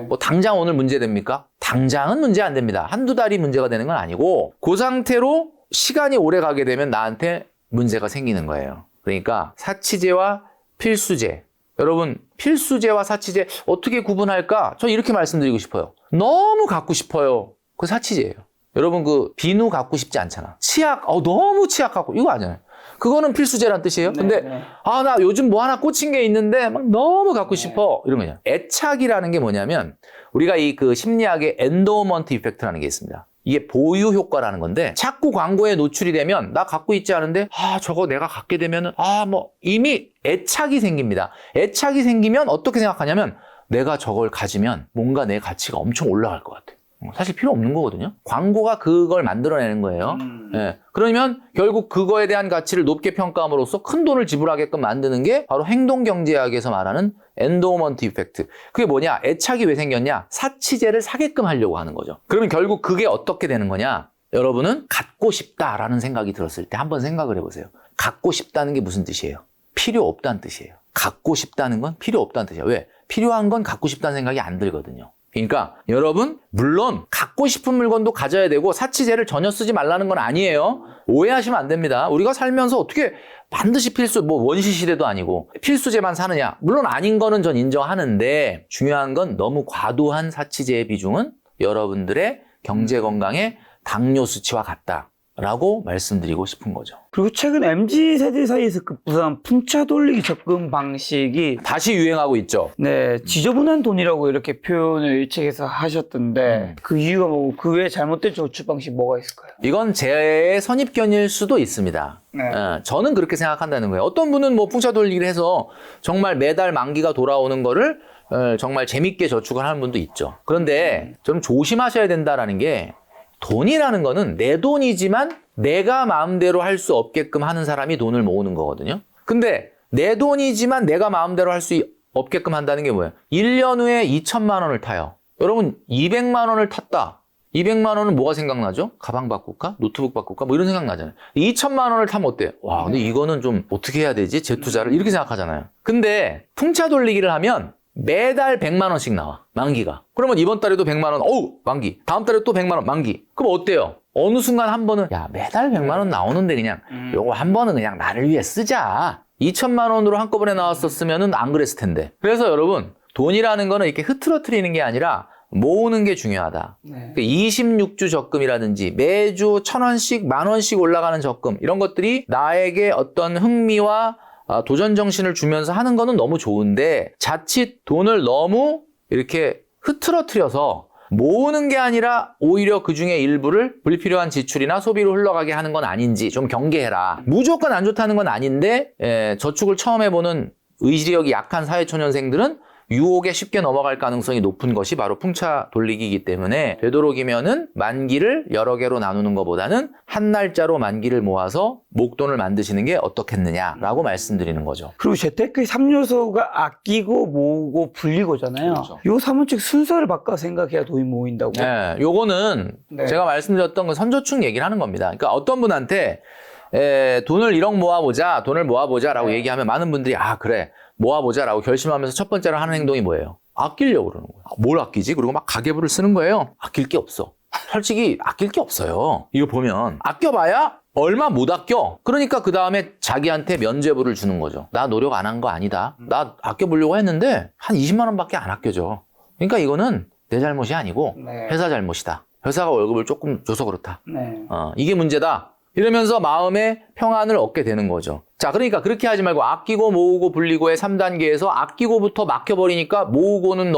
A: 뭐 당장 오늘 문제됩니까? 당장은 문제 안 됩니다. 한두 달이 문제가 되는 건 아니고 그 상태로 시간이 오래 가게 되면 나한테 문제가 생기는 거예요. 그러니까 사치제와 필수제. 여러분 필수제와 사치제 어떻게 구분할까? 저 이렇게 말씀드리고 싶어요. 너무 갖고 싶어요. 그 사치제예요. 여러분 그 비누 갖고 싶지 않잖아. 치약 너무 치약 갖고 이거 아니잖아요. 그거는 필수제란 뜻이에요. 근데 나 요즘 뭐 하나 꽂힌 게 있는데 막 너무 갖고 싶어 이런 거냐. 애착이라는 게 뭐냐면 우리가 이 그 심리학의 엔도먼트 이펙트라는 게 있습니다. 이게 보유 효과라는 건데 자꾸 광고에 노출이 되면 나 갖고 있지 않은데 저거 내가 갖게 되면은 뭐 이미 애착이 생깁니다. 애착이 생기면 어떻게 생각하냐면 내가 저걸 가지면 뭔가 내 가치가 엄청 올라갈 것 같아. 사실 필요 없는 거거든요. 광고가 그걸 만들어내는 거예요. 예. 그러면 결국 그거에 대한 가치를 높게 평가함으로써 큰 돈을 지불하게끔 만드는 게 바로 행동경제학에서 말하는 엔도먼트 이펙트. 그게 뭐냐? 애착이 왜 생겼냐? 사치제를 사게끔 하려고 하는 거죠. 그러면 결국 그게 어떻게 되는 거냐? 여러분은 갖고 싶다라는 생각이 들었을 때 한번 생각을 해보세요. 갖고 싶다는 게 무슨 뜻이에요? 필요 없다는 뜻이에요. 갖고 싶다는 건 필요 없다는 뜻이에요. 왜? 필요한 건 갖고 싶다는 생각이 안 들거든요. 그러니까 여러분 물론 갖고 싶은 물건도 가져야 되고 사치제를 전혀 쓰지 말라는 건 아니에요. 오해하시면 안 됩니다. 우리가 살면서 어떻게 반드시 필수, 뭐 원시 시대도 아니고 필수제만 사느냐. 물론 아닌 거는 전 인정하는데 중요한 건 너무 과도한 사치제의 비중은 여러분들의 경제 건강에 당뇨 수치와 같다라고 말씀드리고 싶은 거죠.
B: 그리고 최근 MZ세대 사이에서 급부상 풍차 돌리기 접근 방식이
A: 다시 유행하고 있죠.
B: 네, 지저분한 돈이라고 이렇게 표현을 일책에서 하셨던데 그 이유가 뭐고 그 외에 잘못된 저축 방식 뭐가 있을까요?
A: 이건 제 선입견일 수도 있습니다.
B: 네.
A: 저는 그렇게 생각한다는 거예요. 어떤 분은 뭐 풍차 돌리기를 해서 정말 매달 만기가 돌아오는 거를 정말 재밌게 저축을 하는 분도 있죠. 그런데 좀 조심하셔야 된다라는 게 돈이라는 거는 내 돈이지만 내가 마음대로 할 수 없게끔 하는 사람이 돈을 모으는 거거든요. 근데 내 돈이지만 내가 마음대로 할 수 없게끔 한다는 게 뭐예요? 1년 후에 2천만 원을 타요. 여러분 200만 원을 탔다. 200만 원은 뭐가 생각나죠? 가방 바꿀까? 노트북 바꿀까? 뭐 이런 생각 나잖아요. 2천만 원을 타면 어때요? 와, 근데 이거는 좀 어떻게 해야 되지? 재투자를 이렇게 생각하잖아요. 근데 풍차 돌리기를 하면 매달 100만 원씩 나와. 만기가. 그러면 이번 달에도 100만 원. 어우, 만기. 다음 달에 또 100만 원 만기. 그럼 어때요? 어느 순간 한 번은 야, 매달 100만 원 나오는데 그냥 요거 한 번은 그냥 나를 위해 쓰자. 2천만 원으로 한꺼번에 나왔었으면은 안 그랬을 텐데. 그래서 여러분, 돈이라는 거는 이렇게 흐트러트리는 게 아니라 모으는 게 중요하다.
B: 네.
A: 26주 적금이라든지 매주 1,000원씩, 10,000원씩 올라가는 적금 이런 것들이 나에게 어떤 흥미와 도전 정신을 주면서 하는 거는 너무 좋은데 자칫 돈을 너무 이렇게 흐트러트려서 모으는 게 아니라 오히려 그중에 일부를 불필요한 지출이나 소비로 흘러가게 하는 건 아닌지 좀 경계해라. 무조건 안 좋다는 건 아닌데 저축을 처음 해보는 의지력이 약한 사회초년생들은 유혹에 쉽게 넘어갈 가능성이 높은 것이 바로 풍차 돌리기이기 때문에 되도록이면은 만기를 여러 개로 나누는 것보다는 한 날짜로 만기를 모아서 목돈을 만드시는 게 어떻겠느냐라고 말씀드리는 거죠.
B: 그리고 재테크의 3요소가 아끼고 모으고 불리고잖아요.
A: 그렇죠.
B: 요 3원칙 순서를 바꿔 생각해야 돈이 모인다고.
A: 네, 요거는
B: 네.
A: 제가 말씀드렸던 그 선저축 얘기를 하는 겁니다. 그러니까 어떤 분한테 돈을 1억 모아보자, 돈을 모아보자라고 얘기하면 많은 분들이 그래. 모아보자라고 결심하면서 첫 번째로 하는 행동이 뭐예요? 아끼려고 그러는 거예요. 뭘 아끼지? 그리고 막 가계부를 쓰는 거예요. 아낄 게 없어. 솔직히 아낄 게 없어요. 이거 보면 아껴봐야 얼마 못 아껴. 그러니까 그 다음에 자기한테 면죄부를 주는 거죠. 나 노력 안 한 거 아니다. 나 아껴보려고 했는데 한 20만 원밖에 안 아껴져. 그러니까 이거는 내 잘못이 아니고
B: 네.
A: 회사 잘못이다. 회사가 월급을 조금 줘서 그렇다.
B: 네.
A: 이게 문제다. 이러면서 마음의 평안을 얻게 되는 거죠. 자, 그러니까 그렇게 하지 말고 아끼고 모으고 불리고의 3단계에서 아끼고부터 막혀버리니까 모으고는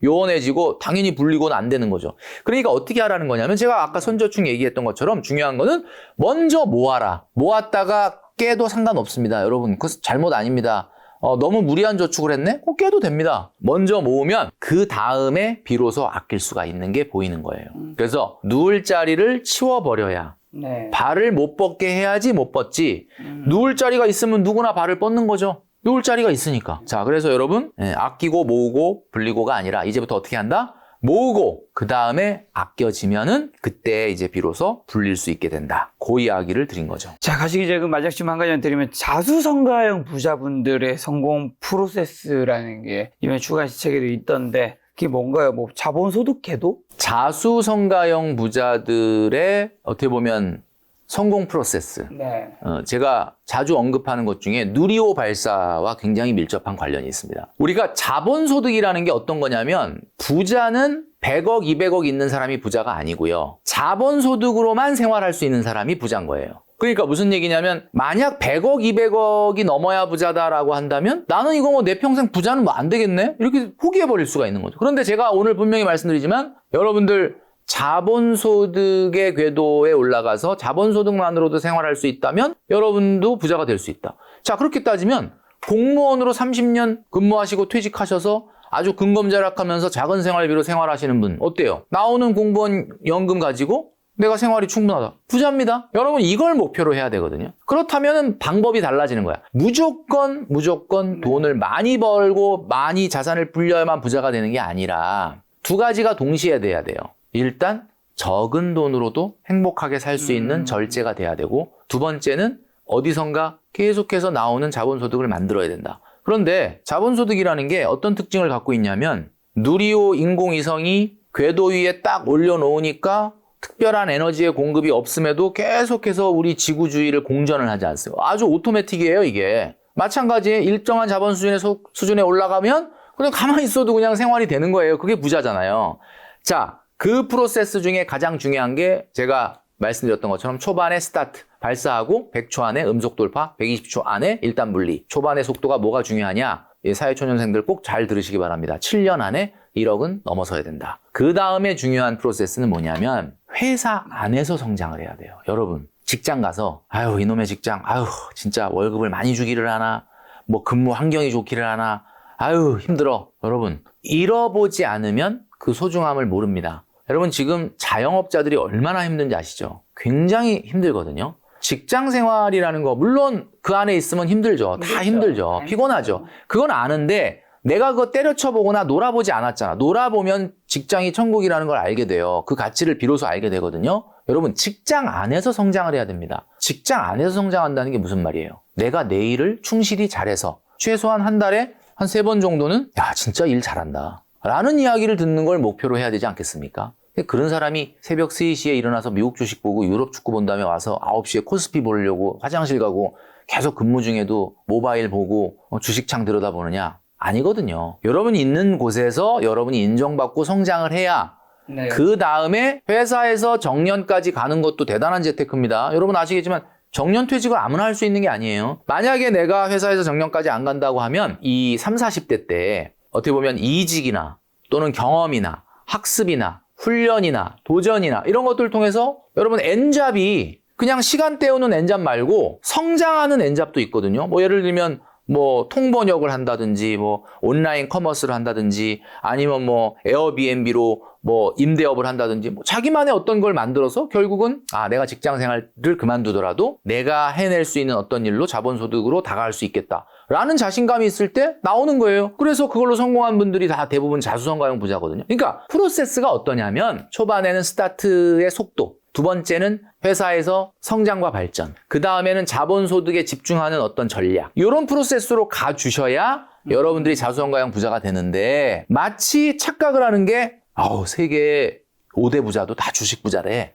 A: 요원해지고 당연히 불리고는 안 되는 거죠. 그러니까 어떻게 하라는 거냐면 제가 아까 선저축 얘기했던 것처럼 중요한 거는 먼저 모아라. 모았다가 깨도 상관없습니다. 여러분, 그거 잘못 아닙니다. 너무 무리한 저축을 했네? 깨도 됩니다. 먼저 모으면 그 다음에 비로소 아낄 수가 있는 게 보이는 거예요. 그래서 누울 자리를 치워버려야
B: 네.
A: 발을 못 뻗게 해야지 못 뻗지. 누울 자리가 있으면 누구나 발을 뻗는 거죠. 누울 자리가 있으니까. 자, 그래서 여러분 아끼고 모으고 불리고가 아니라 이제부터 어떻게 한다? 모으고 그 다음에 아껴지면은 그때 이제 비로소 불릴 수 있게 된다. 그 이야기를 드린 거죠.
B: 자, 가시기 전에 마지막 질문 한 가지만 드리면 자수성가형 부자분들의 성공 프로세스라는 게 이번에 주간 시책에도 있던데 그게 뭔가요? 뭐 자본소득 궤도?
A: 자수성가형 부자들의 어떻게 보면 성공 프로세스.
B: 네.
A: 제가 자주 언급하는 것 중에 누리호 발사와 굉장히 밀접한 관련이 있습니다. 우리가 자본소득이라는 게 어떤 거냐면 부자는 100억, 200억 있는 사람이 부자가 아니고요. 자본소득으로만 생활할 수 있는 사람이 부자인 거예요. 그러니까 무슨 얘기냐면 만약 100억, 200억이 넘어야 부자다라고 한다면 나는 이거 뭐 내 평생 부자는 뭐 안 되겠네? 이렇게 포기해버릴 수가 있는 거죠. 그런데 제가 오늘 분명히 말씀드리지만 여러분들 자본소득의 궤도에 올라가서 자본소득만으로도 생활할 수 있다면 여러분도 부자가 될 수 있다. 자, 그렇게 따지면 공무원으로 30년 근무하시고 퇴직하셔서 아주 근검절약하면서 작은 생활비로 생활하시는 분 어때요? 나오는 공무원 연금 가지고 내가 생활이 충분하다. 부자입니다. 여러분 이걸 목표로 해야 되거든요. 그렇다면 방법이 달라지는 거야. 무조건 돈을 많이 벌고 많이 자산을 불려야만 부자가 되는 게 아니라 두 가지가 동시에 돼야 돼요. 일단 적은 돈으로도 행복하게 살 수 있는 절제가 돼야 되고 두 번째는 어디선가 계속해서 나오는 자본소득을 만들어야 된다. 그런데 자본소득이라는 게 어떤 특징을 갖고 있냐면 누리호 인공위성이 궤도 위에 딱 올려놓으니까 특별한 에너지의 공급이 없음에도 계속해서 우리 지구주위를 공전을 하지 않습니까? 아주 오토매틱이에요, 이게. 마찬가지 일정한 자본 수준에 올라가면 그냥 가만히 있어도 그냥 생활이 되는 거예요. 그게 부자잖아요. 자, 그 프로세스 중에 가장 중요한 게 제가 말씀드렸던 것처럼 초반에 스타트, 발사하고 100초 안에 음속 돌파, 120초 안에 일단 분리. 초반의 속도가 뭐가 중요하냐? 사회초년생들 꼭 잘 들으시기 바랍니다. 7년 안에 1억은 넘어서야 된다. 그 다음에 중요한 프로세스는 뭐냐면 회사 안에서 성장을 해야 돼요. 여러분, 직장 가서 아유 이놈의 직장, 아유 진짜 월급을 많이 주기를 하나, 뭐 근무 환경이 좋기를 하나, 아유 힘들어. 여러분, 잃어보지 않으면 그 소중함을 모릅니다. 여러분, 지금 자영업자들이 얼마나 힘든지 아시죠? 굉장히 힘들거든요. 직장 생활이라는 거 물론 그 안에 있으면 힘들죠. 다 힘들죠. 피곤하죠. 그건 아는데 내가 그거 때려쳐보거나 놀아보지 않았잖아. 놀아보면 직장이 천국이라는 걸 알게 돼요. 그 가치를 비로소 알게 되거든요. 여러분, 직장 안에서 성장을 해야 됩니다. 직장 안에서 성장한다는 게 무슨 말이에요? 내가 내 일을 충실히 잘해서 최소한 한 달에 한 3번 정도는 야 진짜 일 잘한다 라는 이야기를 듣는 걸 목표로 해야 되지 않겠습니까? 그런 사람이 새벽 3시에 일어나서 미국 주식 보고 유럽 축구 본 다음에 와서 9시에 코스피 보려고 화장실 가고 계속 근무 중에도 모바일 보고 주식창 들여다보느냐? 아니거든요. 여러분이 있는 곳에서 여러분이 인정받고 성장을 해야
B: 네.
A: 그 다음에 회사에서 정년까지 가는 것도 대단한 재테크입니다. 여러분 아시겠지만 정년퇴직을 아무나 할 수 있는 게 아니에요. 만약에 내가 회사에서 정년까지 안 간다고 하면 이 30, 40대 때 어떻게 보면 이직이나 또는 경험이나 학습이나 훈련이나 도전이나 이런 것들을 통해서 여러분 N잡이 그냥 시간 때우는 N잡 말고 성장하는 N잡도 있거든요. 뭐 예를 들면 뭐 통번역을 한다든지 뭐 온라인 커머스를 한다든지 아니면 뭐 에어비앤비로 뭐 임대업을 한다든지 뭐 자기만의 어떤 걸 만들어서 결국은 내가 직장 생활을 그만두더라도 내가 해낼 수 있는 어떤 일로 자본소득으로 다가갈 수 있겠다라는 자신감이 있을 때 나오는 거예요. 그래서 그걸로 성공한 분들이 다 대부분 자수성가형 부자거든요. 그러니까 프로세스가 어떠냐면 초반에는 스타트의 속도, 두 번째는 회사에서 성장과 발전, 그 다음에는 자본소득에 집중하는 어떤 전략, 이런 프로세스로 가주셔야 여러분들이 자수성가형 부자가 되는데 마치 착각을 하는 게 세계 5대 부자도 다 주식 부자래.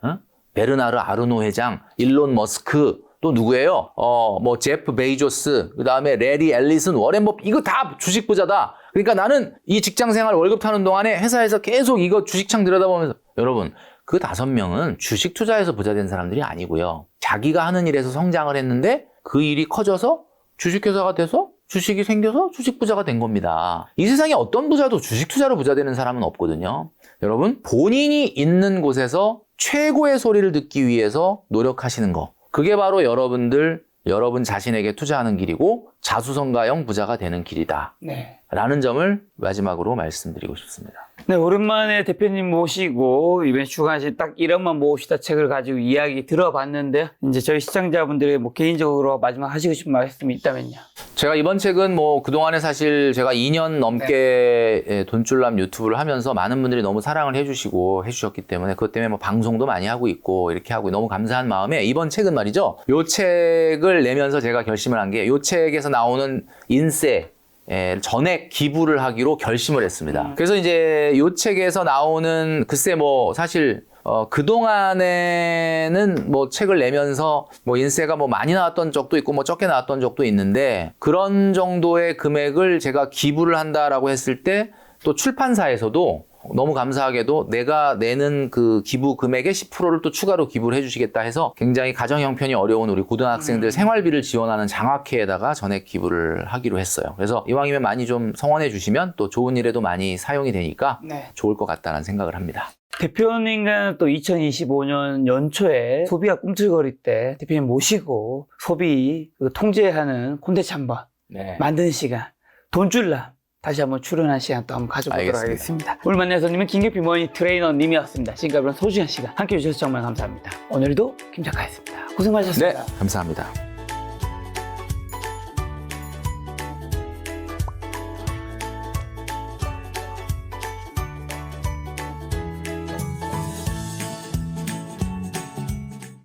A: 베르나르 아르노 회장, 일론 머스크, 또 누구예요? 뭐 제프 베이조스, 그 다음에 레리 앨리슨, 워렌 버핏, 이거 다 주식 부자다. 그러니까 나는 이 직장 생활 월급 타는 동안에 회사에서 계속 이거 주식창 들여다보면서 여러분 그 5명은 주식 투자해서 부자 된 사람들이 아니고요. 자기가 하는 일에서 성장을 했는데 그 일이 커져서 주식회사가 돼서 주식이 생겨서 주식 부자가 된 겁니다. 이 세상에 어떤 부자도 주식 투자로 부자 되는 사람은 없거든요. 여러분, 본인이 있는 곳에서 최고의 소리를 듣기 위해서 노력하시는 거. 그게 바로 여러분 자신에게 투자하는 길이고 자수성가형 부자가 되는 길이다.
B: 네.
A: 라는 점을 마지막으로 말씀드리고 싶습니다.
B: 네, 오랜만에 대표님 모시고 이번 주간에 딱 1억만 모읍시다 책을 가지고 이야기 들어봤는데 이제 저희 시청자분들의 뭐 개인적으로 마지막 하시고 싶은 말씀이 있다면요.
A: 제가 이번 책은 뭐 그동안에 사실 제가 2년 넘게 돈줄남 유튜브를 하면서 많은 분들이 너무 사랑을 해주셨기 때문에 그것 때문에 뭐 방송도 많이 하고 있고 이렇게 하고 너무 감사한 마음에 이번 책은 말이죠. 요 책을 내면서 제가 결심을 한 게 요 책에서 나오는 인세 전액 기부를 하기로 결심을 했습니다. 그래서 이제 이 책에서 나오는 글쎄 뭐 사실 그동안에는 뭐 책을 내면서 뭐 인세가 뭐 많이 나왔던 적도 있고 뭐 적게 나왔던 적도 있는데 그런 정도의 금액을 제가 기부를 한다라고 했을 때 또 출판사에서도 너무 감사하게도 내가 내는 그 기부 금액의 10%를 또 추가로 기부를 해주시겠다 해서 굉장히 가정 형편이 어려운 우리 고등학생들 생활비를 지원하는 장학회에다가 전액 기부를 하기로 했어요. 그래서 이왕이면 많이 좀 성원해 주시면 또 좋은 일에도 많이 사용이 되니까 좋을 것 같다는 생각을 합니다.
B: 대표님과는 또 2025년 연초에 소비가 꿈틀거릴 때 대표님 모시고 소비 통제하는 콘텐츠 한번 만드는 시간 돈줄남 다시 한번 출연한 시간 또 한번 가져보도록 하겠습니다. 오늘 만난 손님은 김계필 머니 트레이너님이었습니다. 지금까지 소중한 시간 함께해 주셔서 정말 감사합니다. 오늘도 김 작가였습니다. 고생 많으셨습니다.
A: 네, 감사합니다.